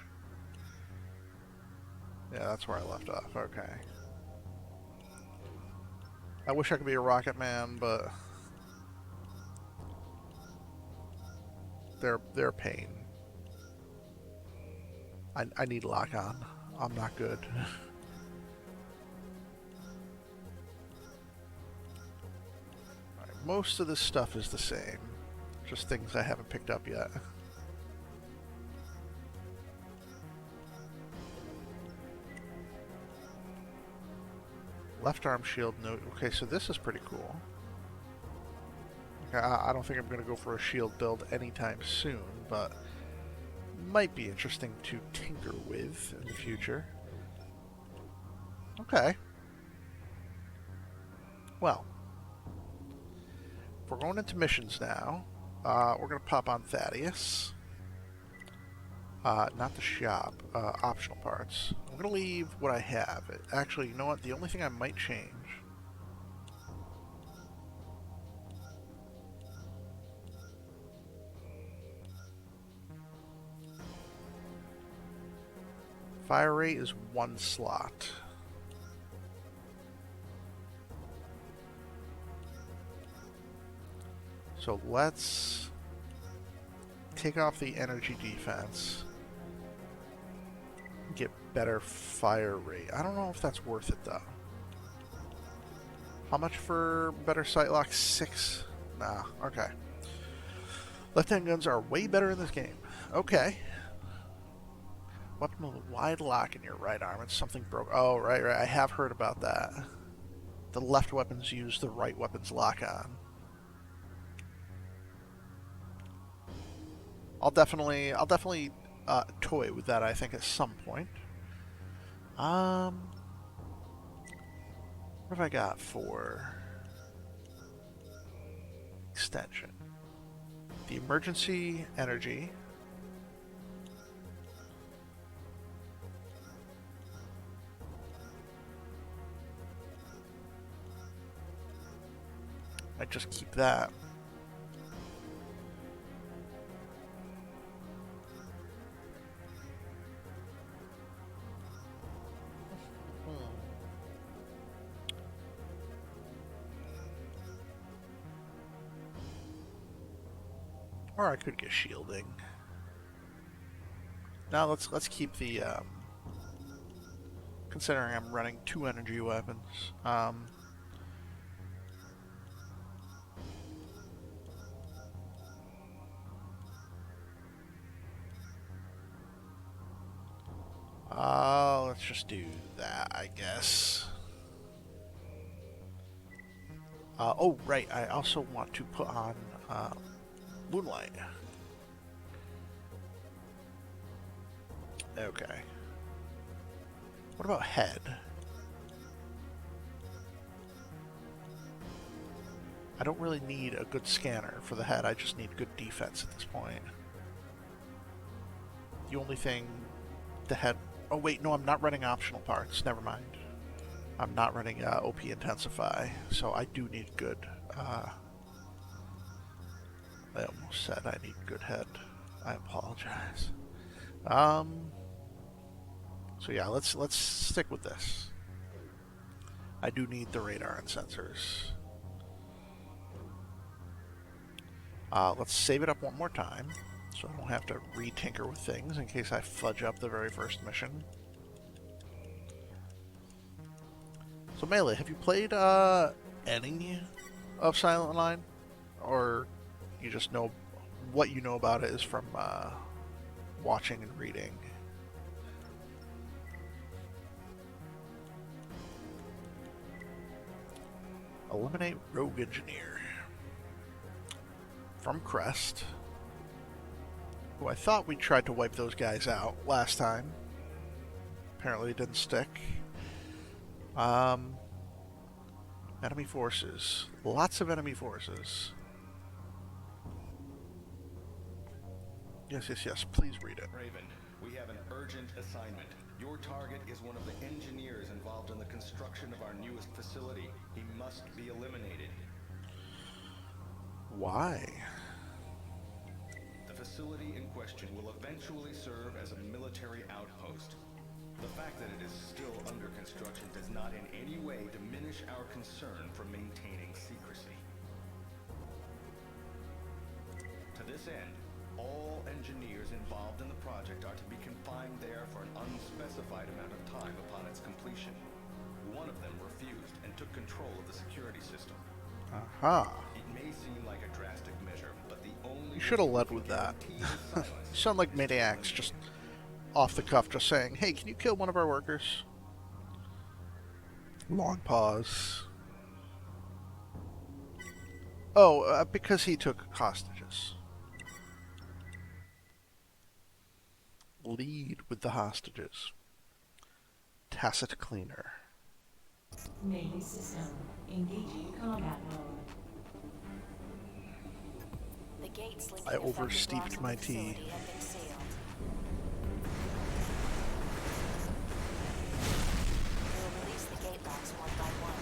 Yeah, that's where I left off. Okay. I wish I could be a rocket man, but they're a pain. I need lock on. I'm not good. Right, most of this stuff is the same. Just things I haven't picked up yet. Left arm shield, no. Okay, so this is pretty cool. Okay, I don't think I'm going to go for a shield build anytime soon, but might be interesting to tinker with in the future. Okay. Well, if we're going into missions now, we're going to pop on Thaddeus. Not the shop. Optional parts. I'm going to leave what I have. Actually, you know what? The only thing I might change... Fire rate is 1 slot. So let's take off the energy defense. Get better fire rate. I don't know if that's worth it though. How much for better sight lock? 6? Nah, okay. Left-hand guns are way better in this game. Okay. Weapon with a wide lock in your right arm and something broke. Oh, right. I have heard about that. The left weapons use the right weapons lock on. I'll definitely toy with that, I think, at some point. What have I got for extension? The emergency energy. I just keep that. Or I could get shielding. Now let's keep the considering I'm running 2 energy weapons. Let's just do that, I guess. Oh, right, I also want to put on Moonlight. Okay. What about head? I don't really need a good scanner for the head, I just need good defense at this point. The only thing the head... Oh wait, no, I'm not running optional parts, never mind. I'm not running OP Intensify, so I do need good... I almost said I need good head. I apologize. So yeah, let's stick with this. I do need the radar and sensors. Let's save it up one more time, so I don't have to re-tinker with things in case I fudge up the very first mission. So Melee, have you played any of Silent Line? Or you just know what you know about it is from watching and reading? Eliminate Rogue Engineer. From Crest. Who I thought we tried to wipe those guys out last time. Apparently it didn't stick. Enemy forces. Lots of enemy forces. Yes, please read it. Raven, we have an urgent assignment. Your target is one of the engineers involved in the construction of our newest facility. He must be eliminated. Why? The facility in question will eventually serve as a military outpost. The fact that it is still under construction does not in any way diminish our concern for maintaining secrecy. To this end, all engineers involved in the project are to be confined there for an unspecified amount of time upon its completion. One of them refused and took control of the security system. Aha. It may seem like a drastic measure, but the only... You should have led with that. You sound like maniacs, just off the cuff, just saying, hey, can you kill one of our workers? Long pause. Oh, because he took hostages. Lead with the hostages. Tacit cleaner. Main system. Engaging combat mode. The gates linking I affected oversteeped blocks of my the tea. facility have been sealed. We will release the gate locks one by one.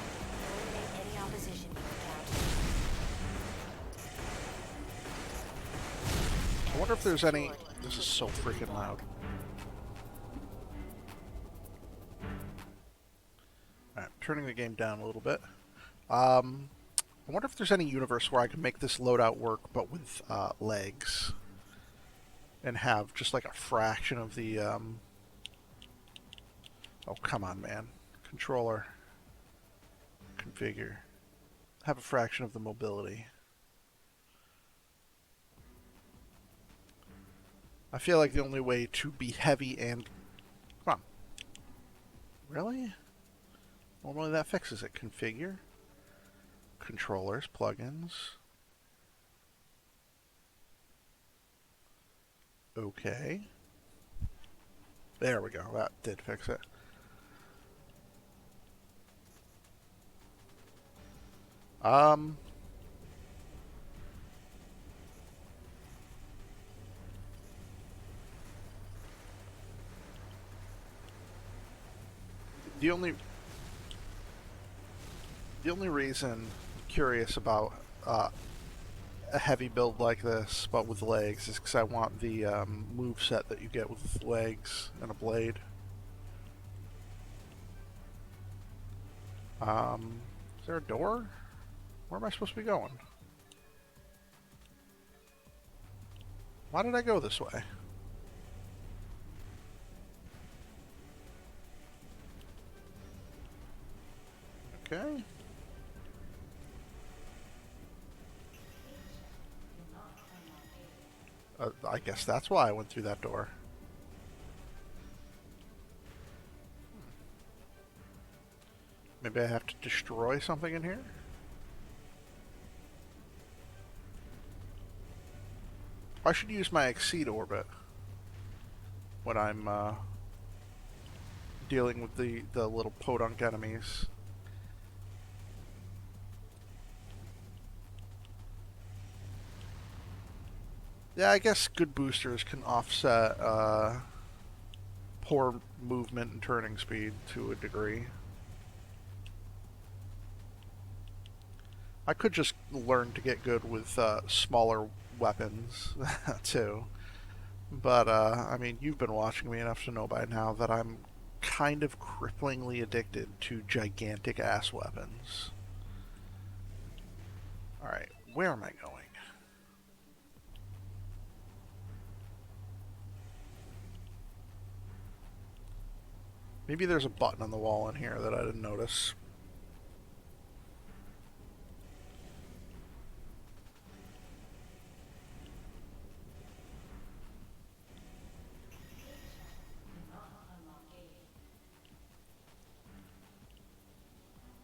Eliminate any opposition you encounter. I wonder if there's any... This is so freaking loud. Alright, turning the game down a little bit. I wonder if there's any universe where I can make this loadout work, but with legs. And have just like a fraction of the... Oh, come on, man. Controller. Configure. Have a fraction of the mobility. I feel like the only way to be heavy and... Come on. Really? Normally that fixes it. Configure. Controllers, plugins. Okay. There we go. That did fix it. The only reason I'm curious about a heavy build like this, but with legs, is because I want the move set that you get with legs and a blade. Is there a door? Where am I supposed to be going? Why did I go this way? Okay. I guess that's why I went through that door. Maybe I have to destroy something in here? I should use my Exceed Orbit when I'm dealing with the little podunk enemies. Yeah, I guess good boosters can offset poor movement and turning speed to a degree. I could just learn to get good with smaller weapons, too. But, I mean, you've been watching me enough to know by now that I'm kind of cripplingly addicted to gigantic-ass weapons. Alright, where am I going? Maybe there's a button on the wall in here that I didn't notice.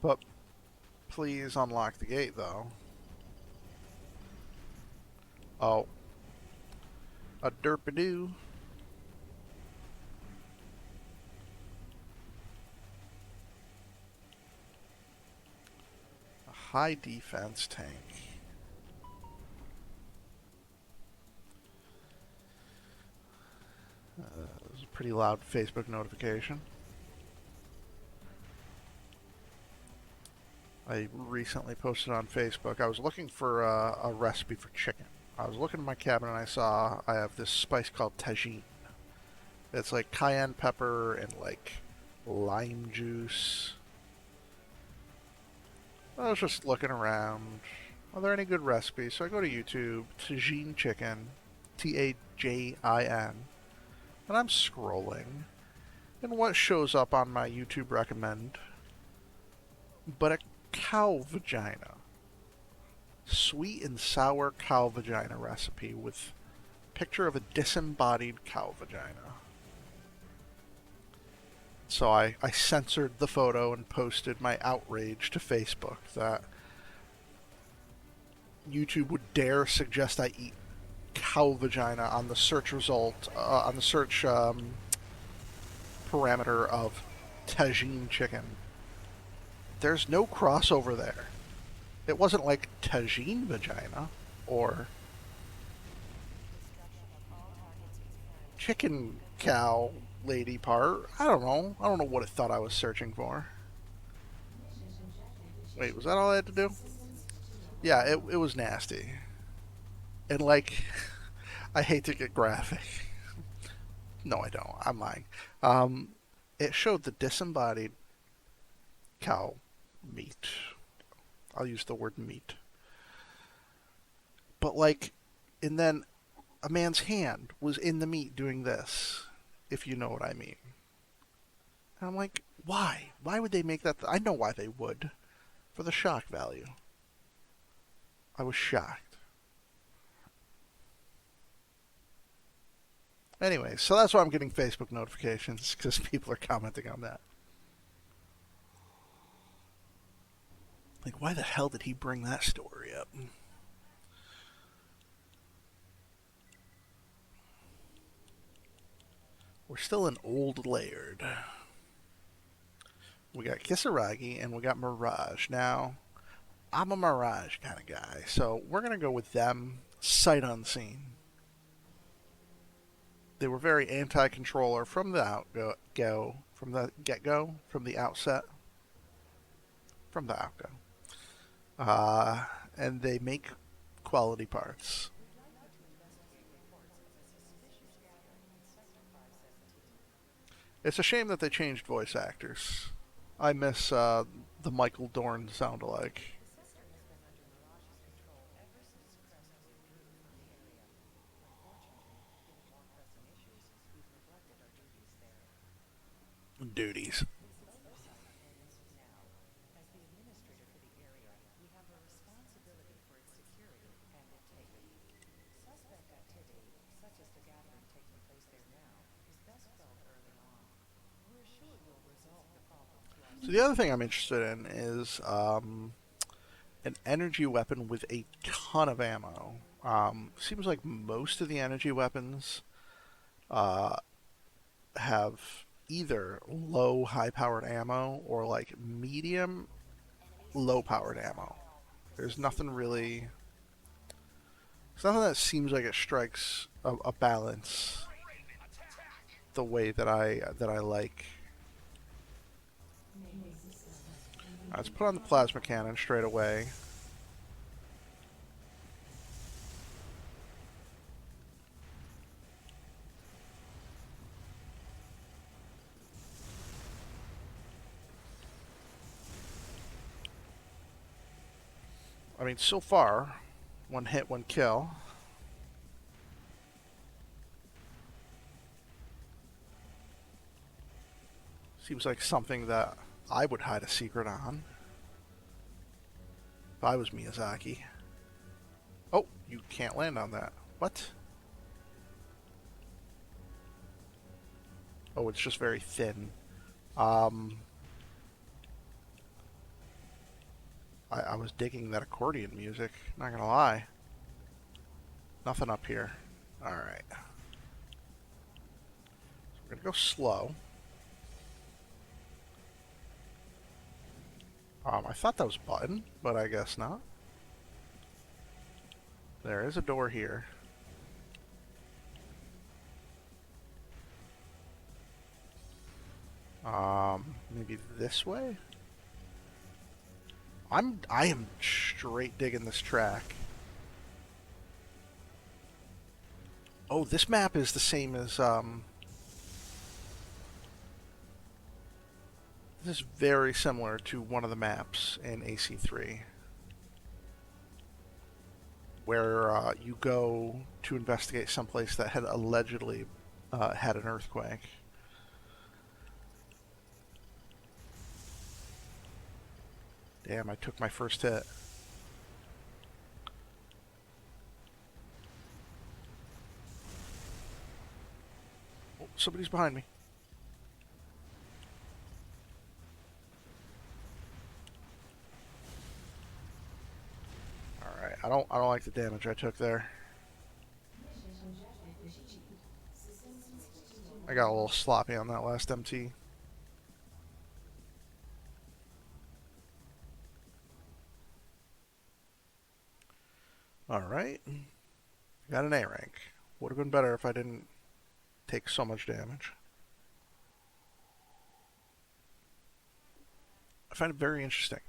But please unlock the gate, though. Oh. A derp-a-doo. A high defense tank. It was a pretty loud Facebook notification. I recently posted on Facebook. I was looking for a recipe for chicken. I was looking in my cabinet and I saw I have this spice called tagine. It's like cayenne pepper and like lime juice. I was just looking around. Are there any good recipes? So I go to YouTube, tagine chicken, Tajin, and I'm scrolling. And what shows up on my YouTube recommend but a cow vagina. Sweet and sour cow vagina recipe with picture of a disembodied cow vagina. So I censored the photo and posted my outrage to Facebook that YouTube would dare suggest I eat cow vagina on the search result, on the search parameter of tagine chicken. There's no crossover there. It wasn't like tagine vagina or chicken cow lady part. I don't know. I don't know what it thought I was searching for. Wait, was that all I had to do? Yeah, it was nasty. And like, I hate to get graphic. No, I don't. I'm lying. It showed the disembodied cow meat. I'll use the word meat. But like, and then a man's hand was in the meat doing this, if you know what I mean. And I'm like, why? Why would they make that? I know why they would. For the shock value. I was shocked. Anyway, so that's why I'm getting Facebook notifications, because people are commenting on that. Like, why the hell did he bring that story up? We're still in Old Laird. We got Kisaragi and we got Mirage. Now, I'm a Mirage kind of guy, so we're going to go with them sight unseen. They were very anti-controller from the outgo, from the get-go, from the outset, from the outgo. And they make quality parts. It's a shame that they changed voice actors. I miss the Michael Dorn sound-alike. Duties. So the other thing I'm interested in is an energy weapon with a ton of ammo. Seems like most of the energy weapons have either low high-powered ammo or like medium low-powered ammo. There's nothing really... It's nothing that seems like it strikes a balance the way that I like. Let's put on the plasma cannon straight away. I mean, so far, one hit, one kill. Seems like something that I would hide a secret on. If I was Miyazaki. Oh, you can't land on that. What? Oh, it's just very thin. I was digging that accordion music, not gonna lie. Nothing up here. Alright. So we're gonna go slow. I thought that was a button, but I guess not. There is a door here. Maybe this way? I am straight digging this track. Oh, this map is the same as this is very similar to one of the maps in AC3 where you go to investigate someplace that had allegedly had an earthquake. Damn, I took my first hit. Oh, somebody's behind me. Alright, I don't like the damage I took there. I got a little sloppy on that last MT. Alright. Got an A rank. Would have been better if I didn't take so much damage. I find it very interesting.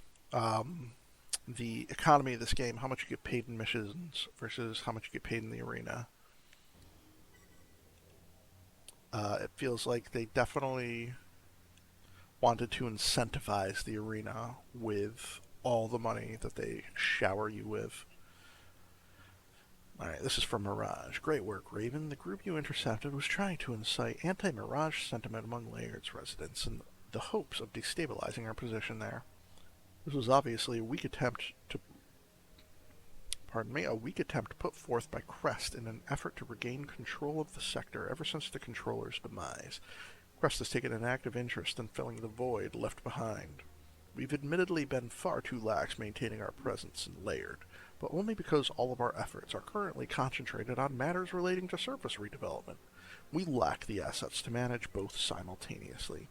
The economy of this game, how much you get paid in missions versus how much you get paid in the arena. It feels like they definitely wanted to incentivize the arena with all the money that they shower you with. Alright, this is from Mirage. Great work, Raven. The group you intercepted was trying to incite anti-Mirage sentiment among Laird's residents in the hopes of destabilizing our position there. This was obviously a weak attempt put forth by Crest in an effort to regain control of the sector ever since the controller's demise. Crest has taken an active interest in filling the void left behind. We've admittedly been far too lax maintaining our presence in Laird, but only because all of our efforts are currently concentrated on matters relating to surface redevelopment. We lack the assets to manage both simultaneously.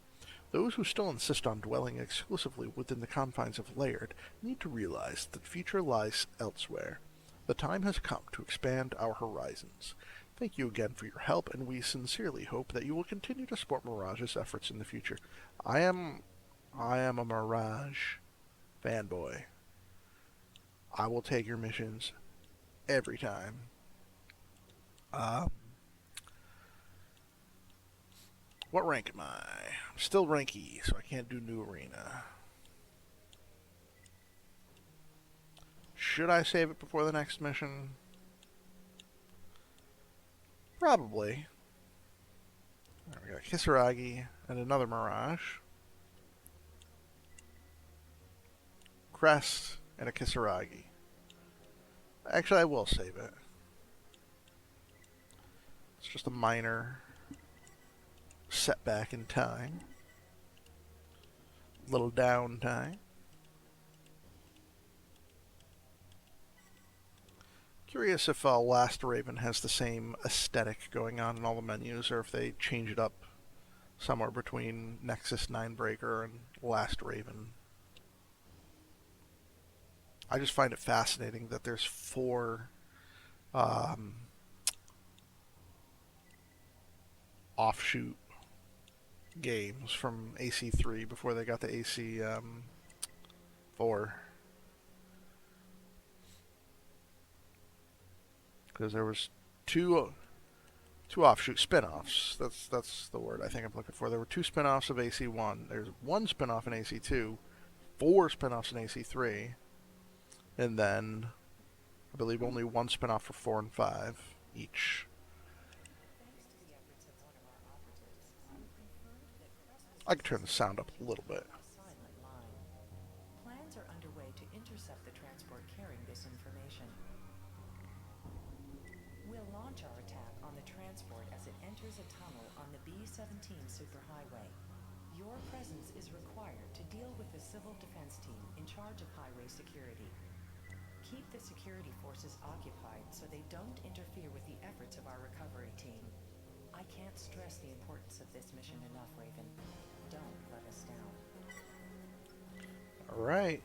Those who still insist on dwelling exclusively within the confines of Laird need to realize that the future lies elsewhere. The time has come to expand our horizons. Thank you again for your help, and we sincerely hope that you will continue to support Mirage's efforts in the future. I am a Mirage fanboy. I will take your missions every time. What rank am I? I'm still rank E, so I can't do new arena. Should I save it before the next mission? Probably. Right, we got Kisaragi and another Mirage. Crest and a Kisaragi. Actually, I will save it. It's just a minor setback in time. Little downtime. Curious if Last Raven has the same aesthetic going on in all the menus, or if they change it up somewhere between Nexus 9breaker and Last Raven. I just find it fascinating that there's 4 offshoot games from AC3 before they got the AC4. Because there was two offshoot spin-offs. That's the word I think I'm looking for. There were 2 spin-offs of AC1. There's 1 spin-off in AC2, 4 spin-offs in AC3, and then I believe only 1 spin-off for 4 and 5 each. I can turn the sound up a little bit. Silent line. Plans are underway to intercept the transport carrying this information. We'll launch our attack on the transport as it enters a tunnel on the B-17 superhighway. Your presence is required to deal with the civil defense team in charge of highway security. Keep the security forces occupied so they don't interfere with the efforts of our recovery team. I can't stress the importance of this mission enough, Raven. Don't let us down. Alright.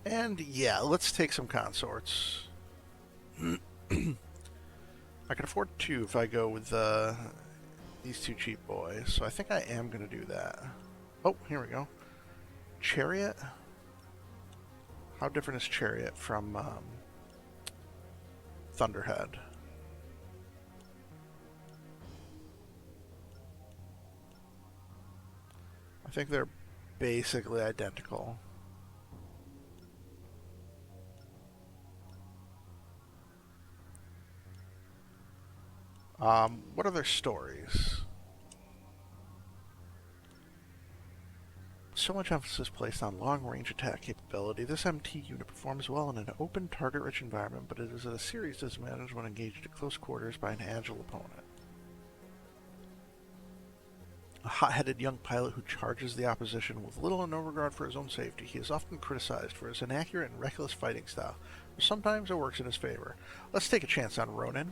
And yeah, let's take some consorts. I can afford 2 if I go with these 2 cheap boys, so I think I am going to do that. Oh, here we go. Chariot? How different is Chariot from Thunderhead? I think they're basically identical. What are their stories? So much emphasis placed on long-range attack capability. This MT unit performs well in an open, target-rich environment, but it is at a serious disadvantage when engaged at close quarters by an agile opponent. A hot-headed young pilot who charges the opposition with little or no regard for his own safety, he is often criticized for his inaccurate and reckless fighting style, but sometimes it works in his favor. Let's take a chance on Ronin.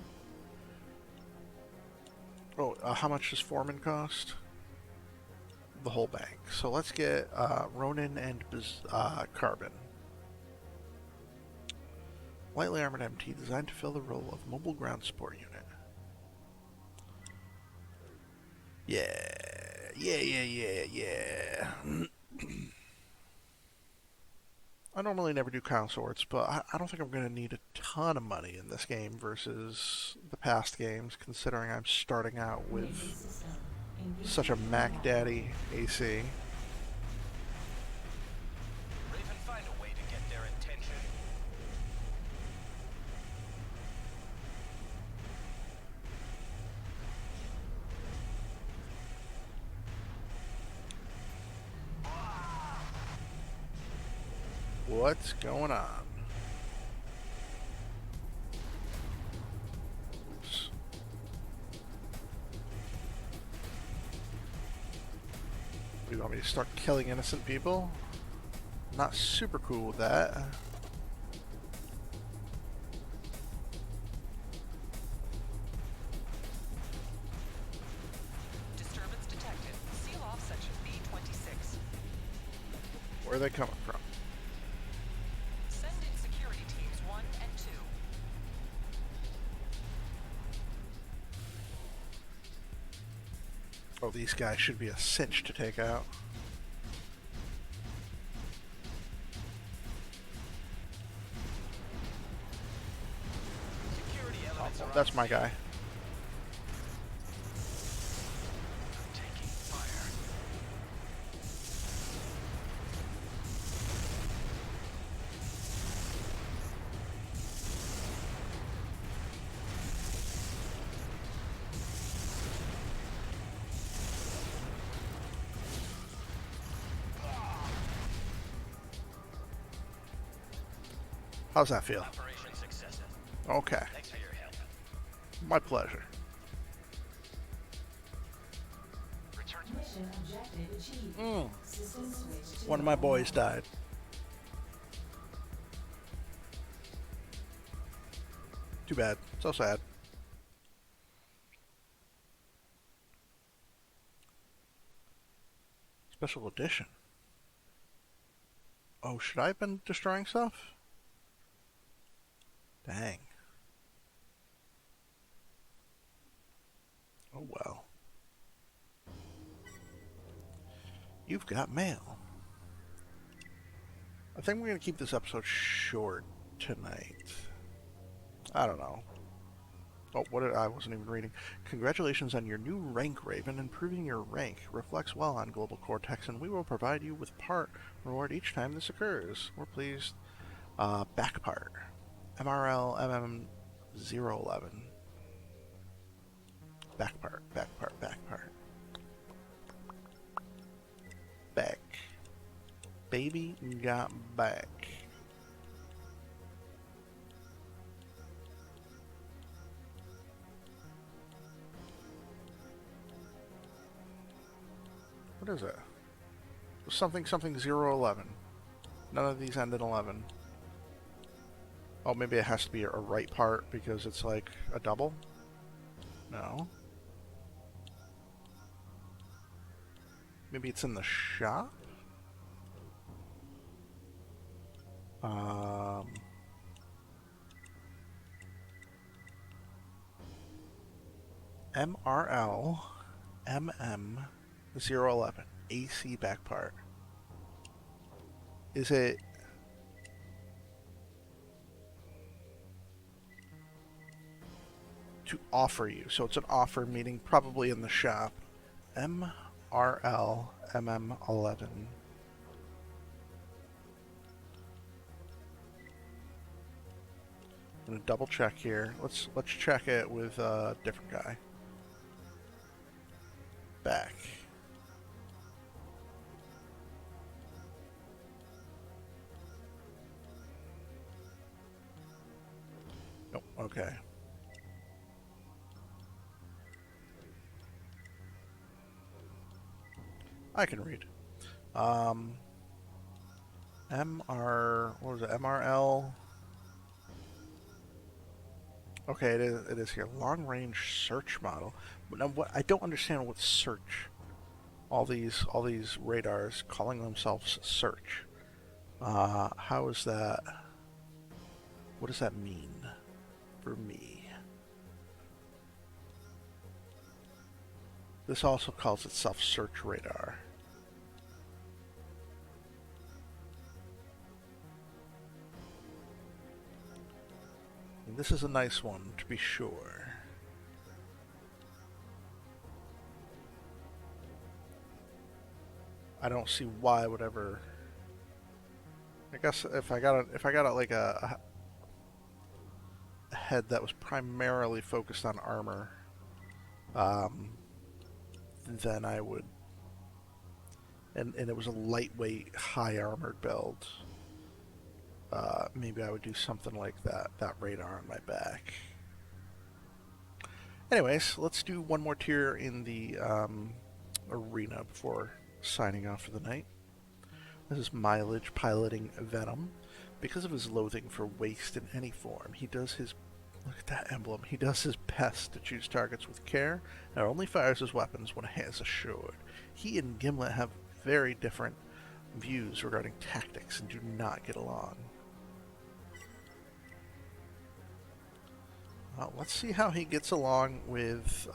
Oh, how much does Foreman cost? The whole bank. So let's get Ronin and Carbon. Lightly armored MT designed to fill the role of mobile ground support unit. Yeah. I normally never do consorts, but I don't think I'm going to need a ton of money in this game versus the past games, considering I'm starting out Maybe with system. Engaging such a Mac combat Daddy AC. Raven, find a way to get their attention. What's going on? Oops. You want me to start killing innocent people? Not super cool with that. Disturbance detected. Seal off section B26. Where are they coming from? Send in security teams 1 and 2. Oh, these guys should be a cinch to take out. Security Oh, elements are that's on my scene. guy. Taking fire. How's that feel? Operation successful. Okay, Thanks for your help. my pleasure. Return to Mission objective achieved. System switch to One of my boys died. Too bad. So sad. Special edition. Oh, should I have been destroying stuff? Dang. Oh well. You've got mail. I think we're going to keep this episode short tonight. I don't know. Oh, I wasn't even reading. Congratulations on your new rank, Raven. Improving your rank reflects well on Global Cortex, and we will provide you with part reward each time this occurs. We're pleased. Back part. MRL MM 011. Back part. Back. Baby got back. What is it? Something 011. None of these end in 11. Oh, maybe it has to be a right part because it's like a double? No. Maybe it's in the shop? MRL MM 011 AC back part. Is it to offer you? So it's an offer, meaning probably in the shop. MRL MM11. I'm gonna double check here. Let's check it with a different guy. Back. Nope. Okay. I can read. MR, what was it? MRL Okay, it is here. Long range search model. But now what I don't understand with search. All these radars calling themselves search. How is that? What does that mean for me? This also calls itself search radar. And this is a nice one, to be sure. I don't see why I would ever. I guess if I got like a head that was primarily focused on armor, then I would. And it was a lightweight, high armored build. Maybe I would do something like that radar on my back. Anyways, let's do one more tier in the arena before signing off for the night. This is Mileage piloting Venom. Because of his loathing for waste in any form, he does his... Look at that emblem. He does his best to choose targets with care and only fires his weapons when he has assured. He and Gimlet have very different views regarding tactics and do not get along. Let's see how he gets along with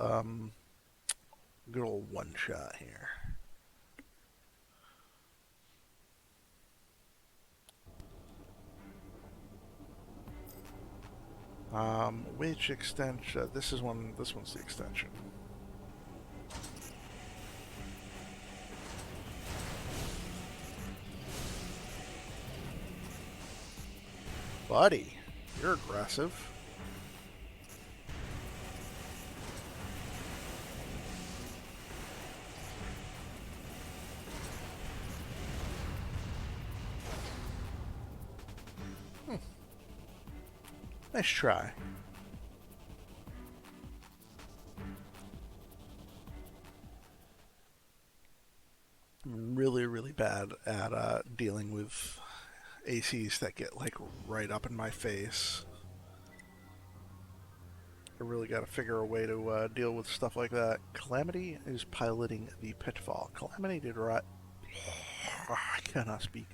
good old One-Shot here. Which extension? This one's the extension. Buddy, you're aggressive. Nice try. I'm really bad at dealing with ACs that get like right up in my face. I really got to figure a way to deal with stuff like that. Calamity is piloting the Pitfall. I cannot speak.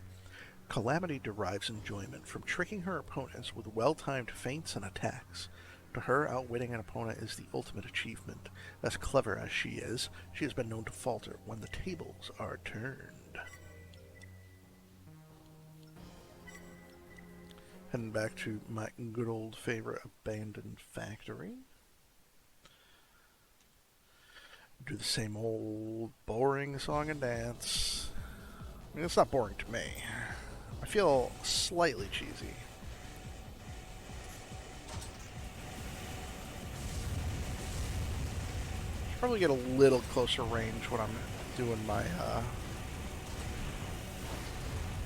Calamity derives enjoyment from tricking her opponents with well-timed feints and attacks. To her, outwitting an opponent is the ultimate achievement. As clever as she has been known to falter when the tables are turned. Heading back to my good old favorite abandoned factory. Do the same old boring song and dance. I mean, it's not boring to me. I feel slightly cheesy. Should probably get a little closer range when I'm doing my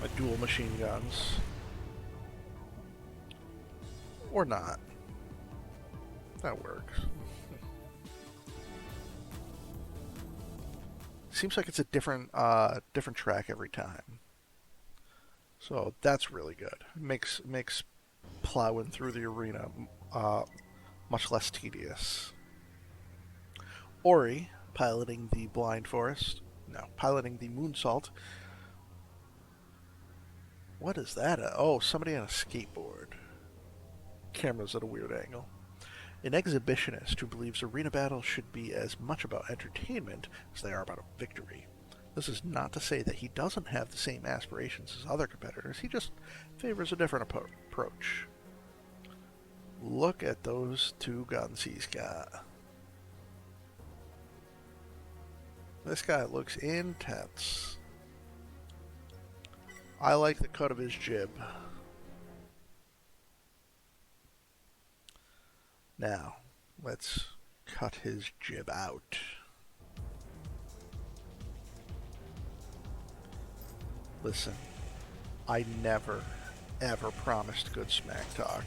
my dual machine guns. Or not. That works. Seems like it's a different track every time. So that's really good. Makes plowing through the arena much less tedious. Ori, piloting the Blind Forest. No, piloting the Moonsault. What is that? Oh, somebody on a skateboard. Camera's at a weird angle. An exhibitionist who believes arena battles should be as much about entertainment as they are about a victory. This is not to say that he doesn't have the same aspirations as other competitors, he just favors a different approach. Look at those two guns he's got. This guy looks intense. I like the cut of his jib. Now, let's cut his jib out. Listen, I never, ever promised good smack talk.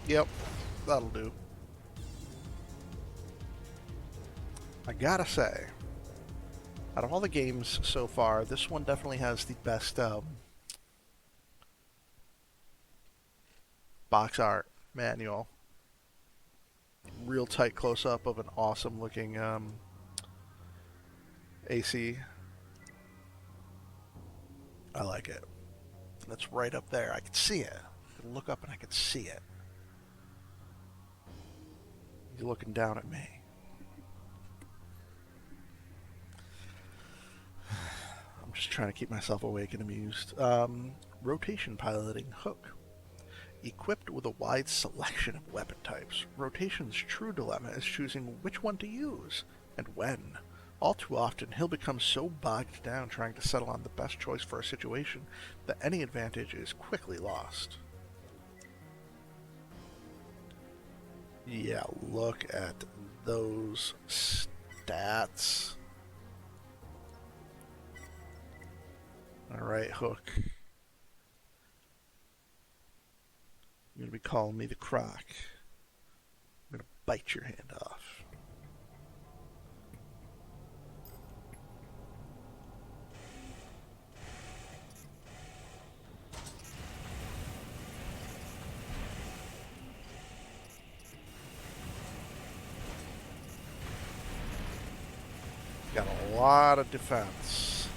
Yep, that'll do. I gotta say, out of all the games so far, this one definitely has the best box art manual. Real tight close-up of an awesome-looking AC. I like it. That's right up there. I can see it. I can look up and I can see it. He's looking down at me. I'm just trying to keep myself awake and amused. Rotation piloting hook. Equipped with a wide selection of weapon types, Rotation's true dilemma is choosing which one to use and when. All too often, he'll become so bogged down trying to settle on the best choice for a situation that any advantage is quickly lost. Yeah, look at those stats. Alright, Hook. You're going to be calling me the Croc. I'm going to bite your hand off. Got a lot of defense.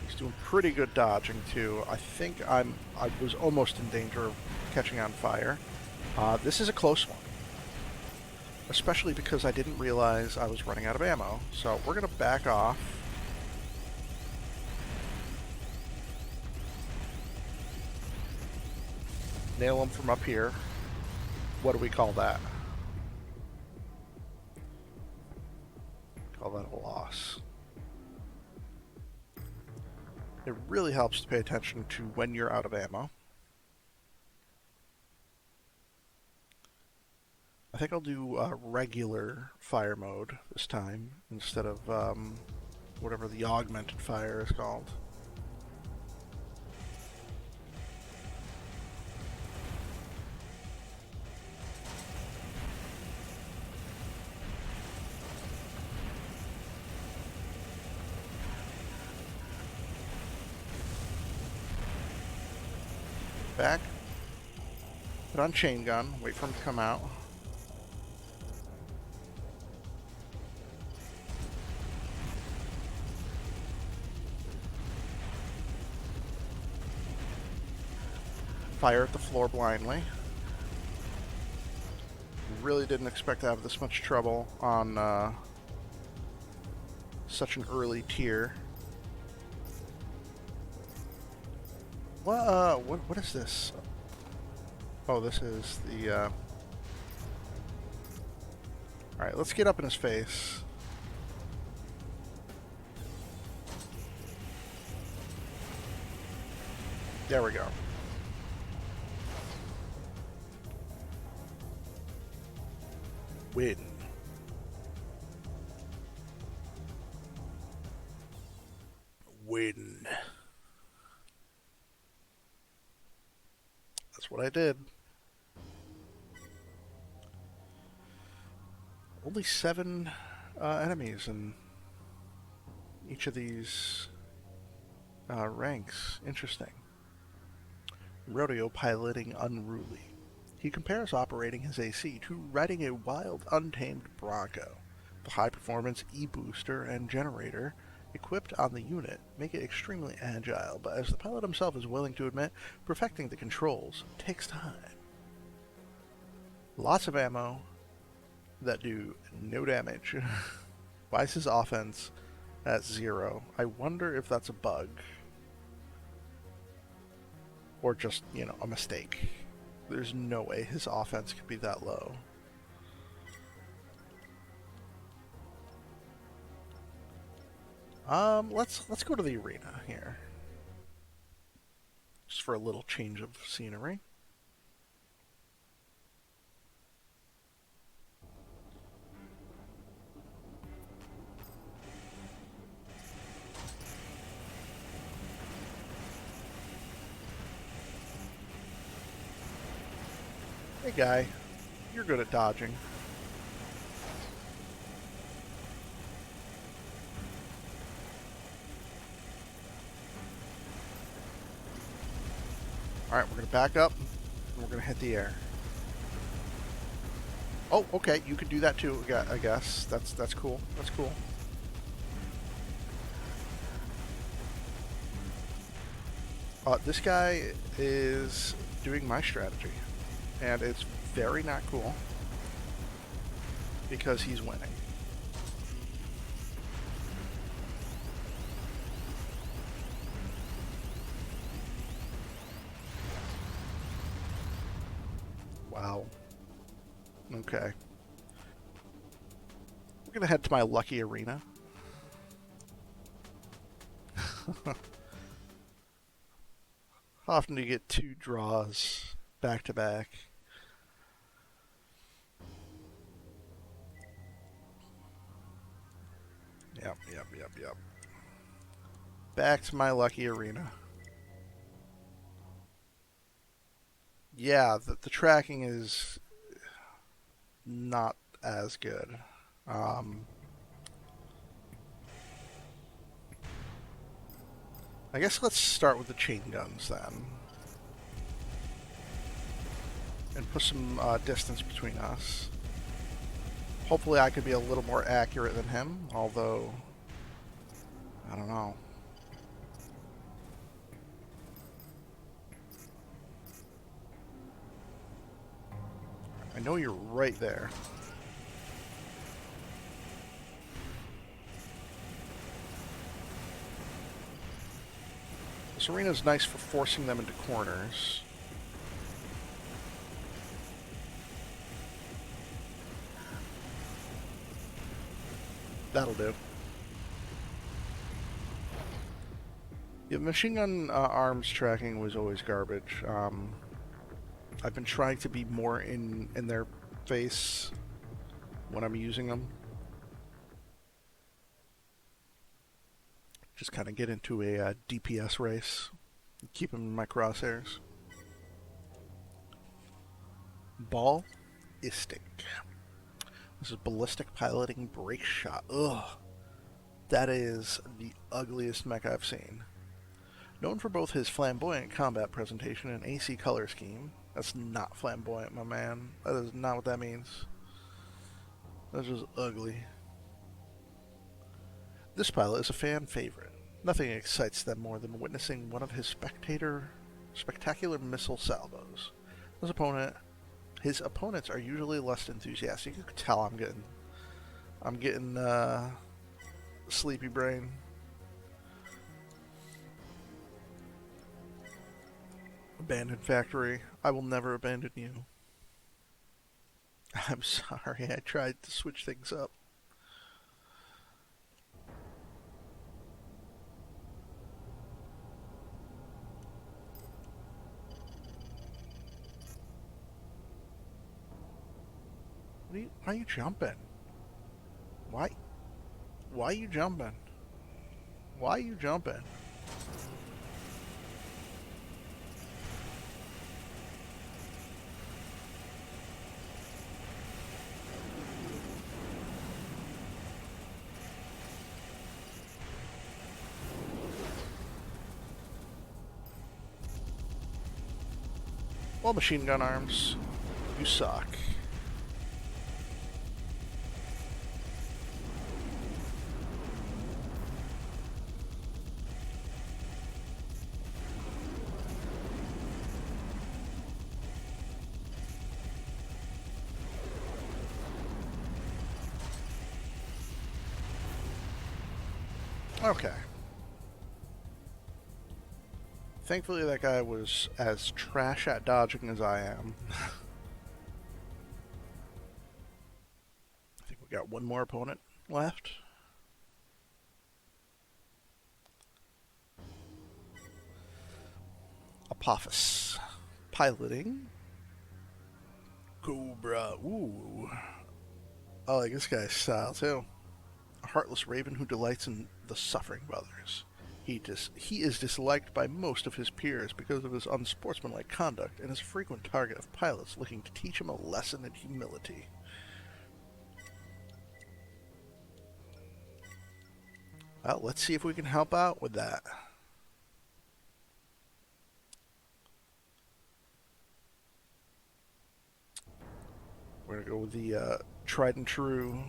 He's doing pretty good dodging too. I think I was almost in danger of catching on fire. This is a close one, especially because I didn't realize I was running out of ammo. So we're gonna back off. Nail him from up here. What do we call that? Call that a loss. It really helps to pay attention to when you're out of ammo. I think I'll do regular fire mode this time instead of whatever the augmented fire is called. Back, put on chain gun, wait for him to come out. Fire at the floor blindly. Really didn't expect to have this much trouble on such an early tier. What is this? Oh, this is the, Alright, let's get up in his face. There we go. Win. Win. That's what I did. Only 7 enemies in each of these ranks. Interesting. Rodeo piloting unruly. He compares operating his AC to riding a wild, untamed Bronco. The high-performance E-booster and generator equipped on the unit make it extremely agile, but as the pilot himself is willing to admit, perfecting the controls takes time. Lots of ammo that do no damage. Why is his offense at 0? I wonder if that's a bug. Or just, you know, a mistake. There's no way his offense could be that low. Let's go to the arena here. Just for a little change of scenery. Hey guy, you're good at dodging. Alright, we're going to back up, and we're going to hit the air. Oh, okay, you can do that too, I guess. That's cool. That's cool. This guy is doing my strategy, and it's very not cool because he's winning. Wow. Okay. We're gonna head to my lucky arena. How often do you get 2 draws back to back? Yep. Back to my lucky arena. Yeah, the tracking is not as good. I guess let's start with the chain guns then. And put some distance between us. Hopefully I could be a little more accurate than him, although, I don't know. I know you're right there. This arena is nice for forcing them into corners. That'll do. Yeah, machine gun arms tracking was always garbage. I've been trying to be more in their face when I'm using them. Just kind of get into a DPS race. Keep them in my crosshairs. Ballistic. This is ballistic piloting brake shot. Ugh. That is the ugliest mech I've seen. Known for both his flamboyant combat presentation and AC color scheme. That's not flamboyant, my man. That is not what that means. That's just ugly. This pilot is a fan favorite. Nothing excites them more than witnessing one of his spectacular missile salvos. His opponents are usually less enthusiastic. You can tell I'm getting sleepy brain. Abandoned factory. I will never abandon you. I'm sorry, I tried to switch things up. Why are you jumping? Why are you jumping? Why are you jumping? Well, machine gun arms, you suck. Okay. Thankfully that guy was as trash at dodging as I am. I think we got one more opponent left. Apophis. Piloting. Cobra. Ooh. I like this guy's style too. A heartless raven who delights in the suffering of others. He is disliked by most of his peers because of his unsportsmanlike conduct and is a frequent target of pilots looking to teach him a lesson in humility. Well, let's see if we can help out with that. We're going to go with the tried and true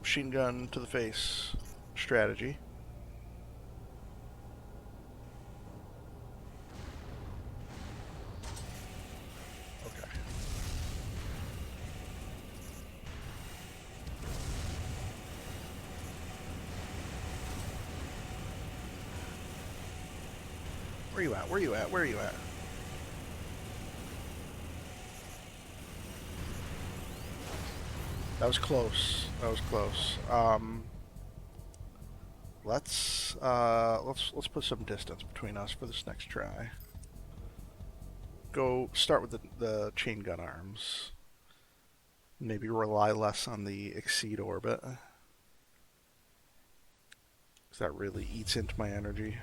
machine gun to the face strategy. Okay. Where you at? Where you at? Where you at? That was close. That was close. Let's put some distance between us for this next try. Go start with the chain gun arms. Maybe rely less on the exceed orbit, 'cause that really eats into my energy.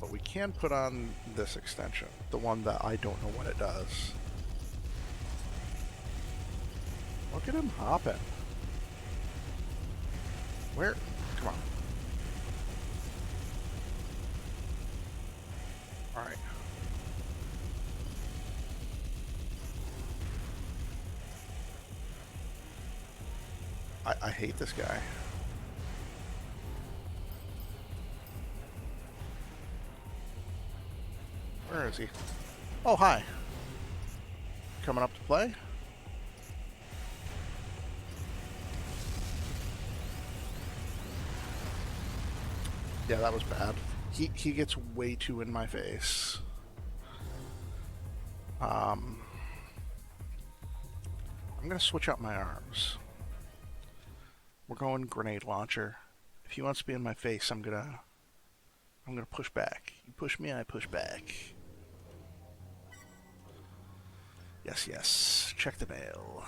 But we can put on this extension, the one that I don't know what it does. Look at him hopping. Where? Come on. Alright. I hate this guy. Where is he? Oh, hi. Coming up to play? Yeah, that was bad. He gets way too in my face. I'm gonna switch out my arms. We're going grenade launcher. If he wants to be in my face, I'm gonna push back. You push me, I push back. Yes, yes. Check the mail.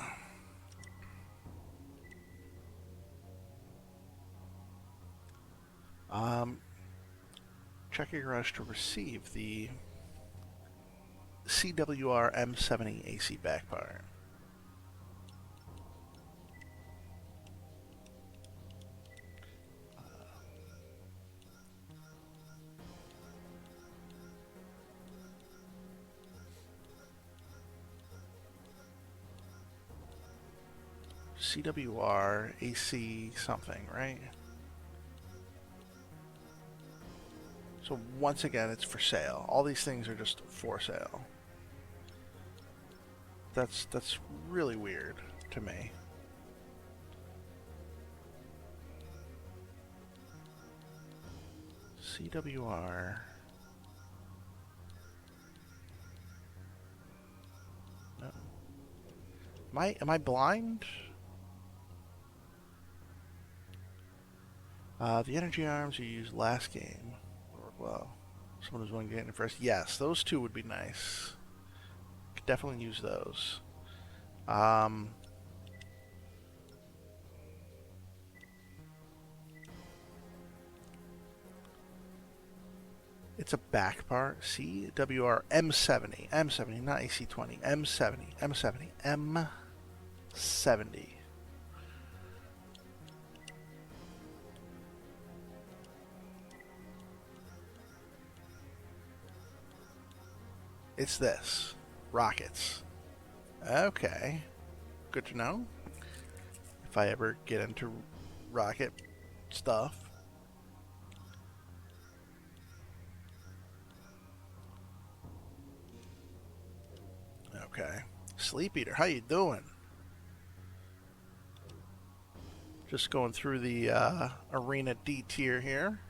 Check your garage to receive the CWR M70 AC back part. CWR AC something, right? So once again, it's for sale. All these things are just for sale. That's really weird to me. CWR. No. Am I blind? The energy arms you used last game. Well, someone who's willing to get in first. Yes, those two would be nice. Could definitely use those. It's a back part. CWR M70. M70, not AC20. M70. M70. M70. It's this. Rockets. Okay. Good to know. If I ever get into rocket stuff. Okay. Sleep Eater, how you doing? Just going through the Arena D tier here.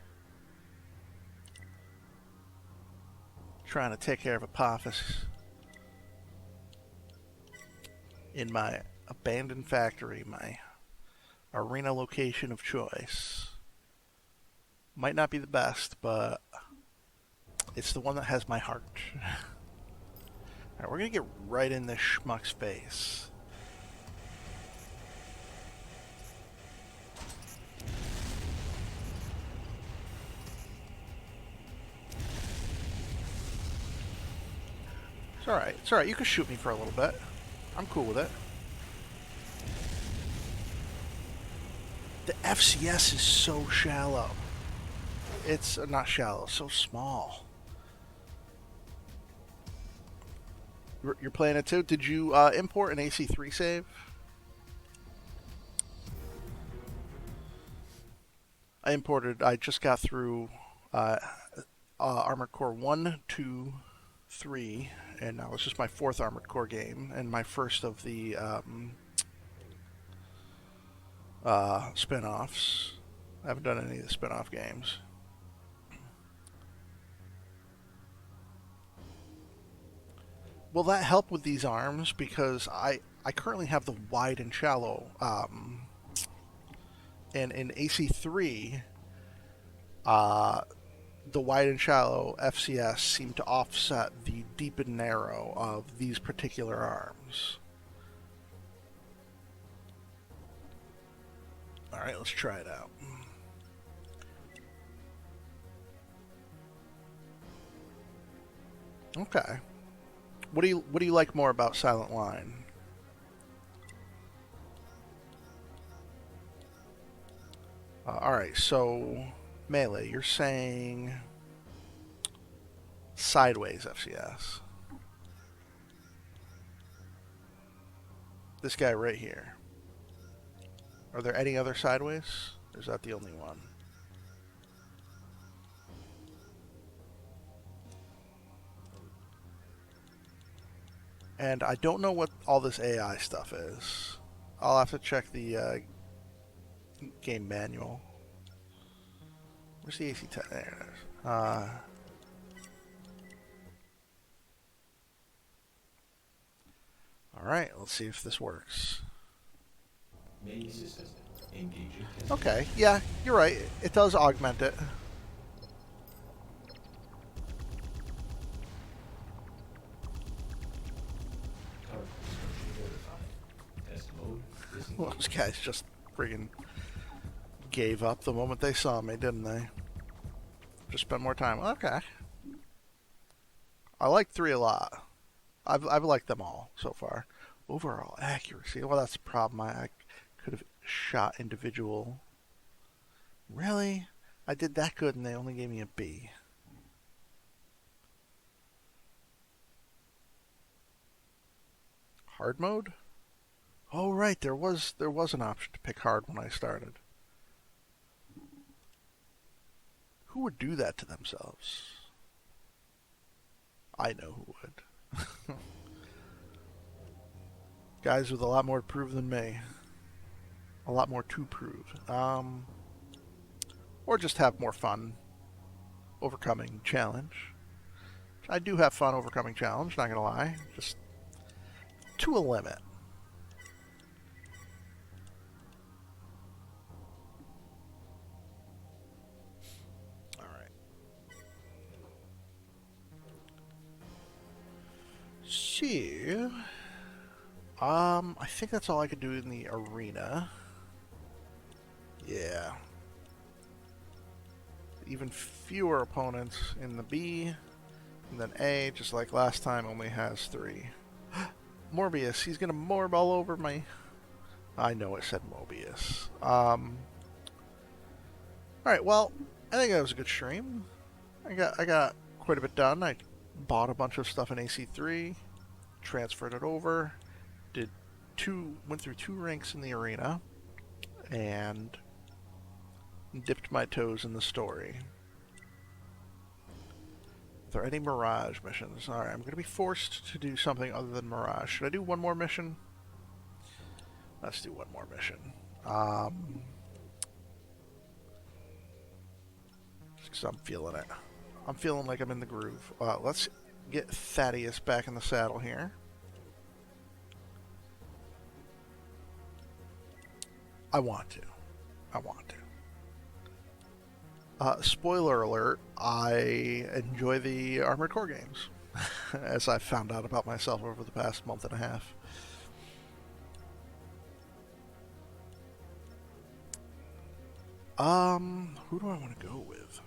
Trying to take care of Apophis in my abandoned factory, my arena location of choice. Might not be the best, but it's the one that has my heart. Alright, we're gonna get right in this schmuck's face. It's alright. It's alright. You can shoot me for a little bit. I'm cool with it. The FCS is so shallow. It's not shallow, so small. You're playing it too? Did you import an AC3 save? I just got through Armored Core 1, 2, 3, and now it's just my 4th Armored Core game, and my first of the spin-offs. I haven't done any of the spin-off games. Will that help with these arms? Because I currently have the wide and shallow, and in AC3, the wide and shallow FCS seem to offset the deep and narrow of these particular arms. Alright, let's try it out. Okay. What do you like more about Silent Line? Alright, so melee, you're saying sideways FCS. This guy right here. Are there any other sideways? Or is that the only one? And I don't know what all this AI stuff is. I'll have to check the game manual. Where's the AC10? There it is. Alright, let's see if this works. Main system engaging test. Okay, yeah, you're right. It does augment it. Target description verified. Test mode Well, disengaged. those guys just friggin' gave up the moment they saw me, didn't they? Just spent more time. Okay. I like 3 a lot. I've liked them all so far. Overall accuracy. Well, that's the problem. I could have shot individual. Really? I did that good and they only gave me a B. Hard mode? Oh right, there was an option to pick hard when I started. Who would do that to themselves? I know who would. Guys with a lot more to prove than me. A lot more to prove. Or just have more fun overcoming challenge. I do have fun overcoming challenge, not gonna lie. Just to a limit. Alright. So, I think that's all I could do in the arena. Yeah. Even fewer opponents in the B, and then A, just like last time, only has 3. Morbius, he's gonna morb all over me. I know it said Mobius. Alright, well, I think that was a good stream. I got quite a bit done. I bought a bunch of stuff in AC3, transferred it over, went through 2 ranks in the arena, and dipped my toes in the story. Are there any Mirage missions? Alright, I'm going to be forced to do something other than Mirage. Should I do one more mission? Let's do one more mission. Just 'cause I'm feeling it. I'm feeling like I'm in the groove. Let's get Thaddeus back in the saddle here. I want to. Spoiler alert, I enjoy the Armored Core games, as I've found out about myself over the past month and a half. Who do I want to go with?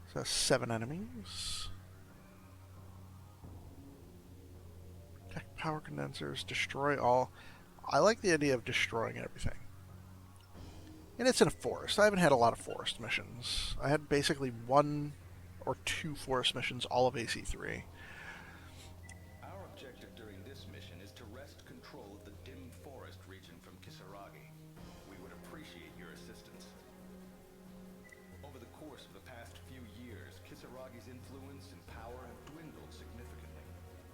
So that's 7 enemies. power condensers, destroy all. I like the idea of destroying everything. And it's in a forest. I haven't had a lot of forest missions. I had basically 1 or 2 forest missions all of AC3. Our objective during this mission is to wrest control of the dim forest region from Kisaragi. We would appreciate your assistance. Over the course of the past few years, Kisaragi's influence and power have dwindled significantly.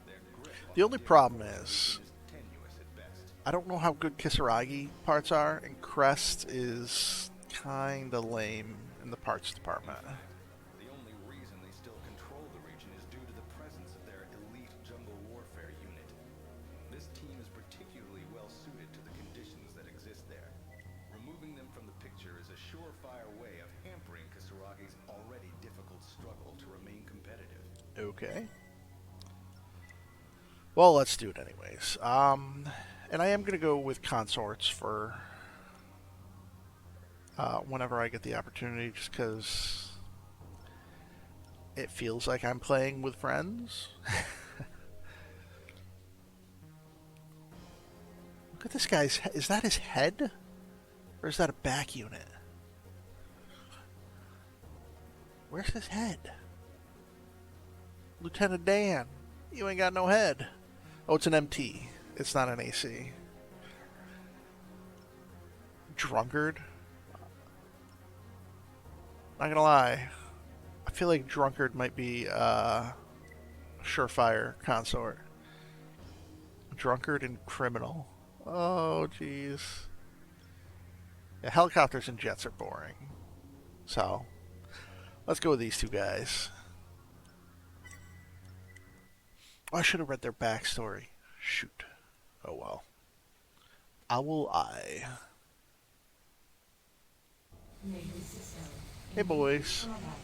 Their grip on The only dim problem forest is, region tenuous at best. I don't know how good Kisaragi parts are, and Crest is kinda lame in the parts department. The only reason they still control the region is due to the presence of their elite jungle warfare unit. This team is particularly well suited to the conditions that exist there. Removing them from the picture is a surefire way of hampering Kisaragi's already difficult struggle to remain competitive. Okay. Well, let's do it anyways. And I am going to go with consorts for whenever I get the opportunity, just because it feels like I'm playing with friends. Look at this guy's. Is that his head? Or is that a back unit? Where's his head? Lieutenant Dan, you ain't got no head. Oh, it's an MT. It's not an AC. Drunkard? Not gonna lie. I feel like Drunkard might be a surefire consort. Drunkard and Criminal. Oh, jeez. Yeah, helicopters and jets are boring. So, let's go with these two guys. Oh, I should have read their backstory. Shoot. Oh well. Owl Eye. Navy system. Hey boys. Combat mode.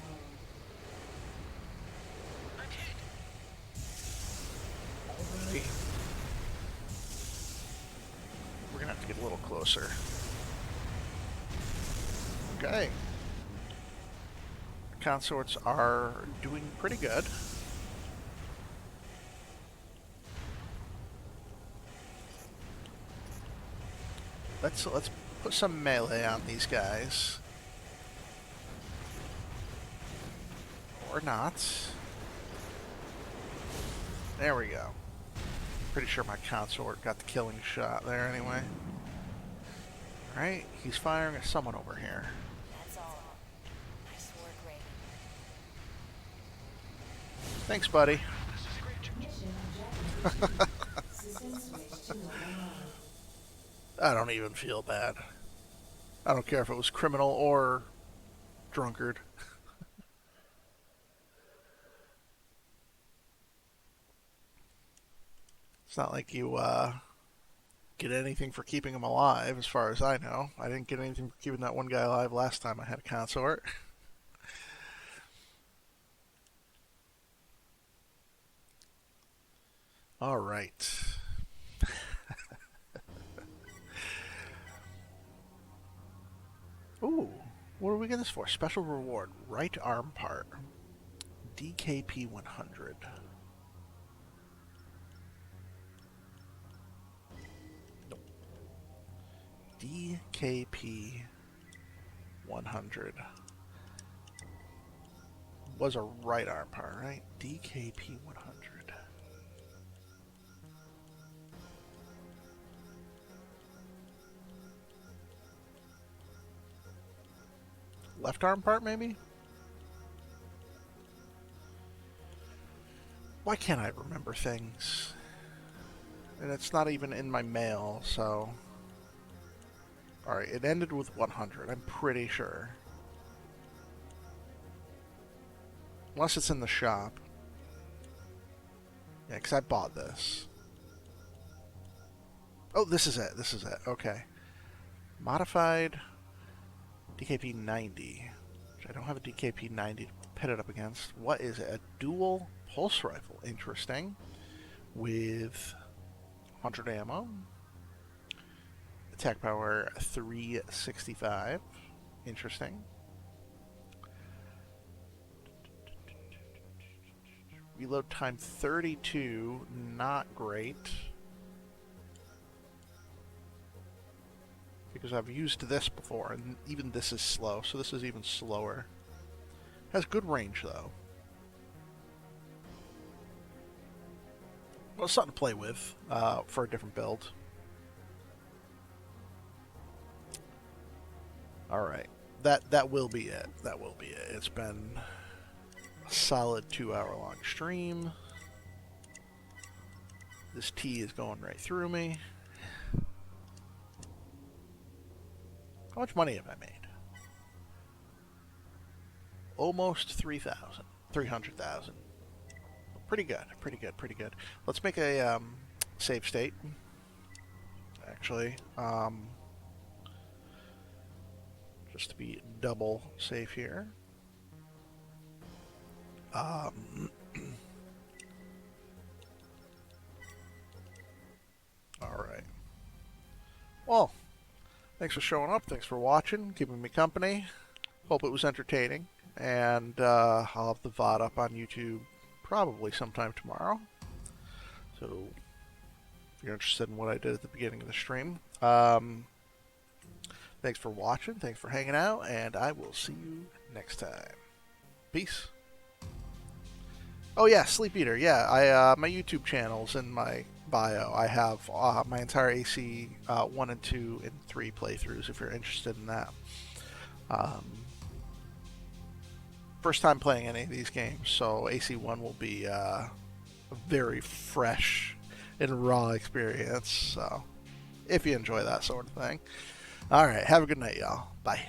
Alright. We're gonna have to get a little closer. Okay. Consorts are doing pretty good. Let's put some melee on these guys. Or not. There we go. Pretty sure my consort got the killing shot there anyway. Alright, he's firing at someone over here. That's all. Nice work, Raven. Thanks, buddy. Mission objective. System switch to normal mode. I don't even feel bad. I don't care if it was criminal or drunkard. It's not like you get anything for keeping him alive, as far as I know. I didn't get anything for keeping that one guy alive last time I had a consort. All right. Ooh, what do we get this for? Special reward, right arm part. DKP 100. Nope. DKP 100. Was a right arm part, right? DKP 100. Left arm part, maybe? Why can't I remember things? And it's not even in my mail, so... Alright, it ended with 100, I'm pretty sure. Unless it's in the shop. Yeah, because I bought this. Oh, this is it, okay. Modified... DKP 90, which I don't have a DKP 90 to pit it up against. What is it? A dual pulse rifle. Interesting. With 100 ammo. Attack power 365. Interesting. Reload time 32. Not great. because I've used this before, and even this is slow, so this is even slower. Has good range, though. Well, something to play with for a different build. Alright. That will be it. That will be it. It's been a solid 2-hour-long stream. This tea is going right through me. How much money have I made? Almost 300,000. Pretty good, pretty good, pretty good. Let's make a save state. Actually, just to be double safe here. All right. Well, thanks for showing up. Thanks for watching, keeping me company. Hope it was entertaining. And I'll have the VOD up on YouTube probably sometime tomorrow. So if you're interested in what I did at the beginning of the stream, thanks for watching. Thanks for hanging out. And I will see you next time. Peace. Oh yeah, Sleep Eater. Yeah, my YouTube channel's in my bio. I have my entire AC 1 and 2 and 3 playthroughs if you're interested in that. First time playing any of these games, so AC1 will be a very fresh and raw experience. So if you enjoy that sort of thing. Alright, have a good night, y'all. Bye.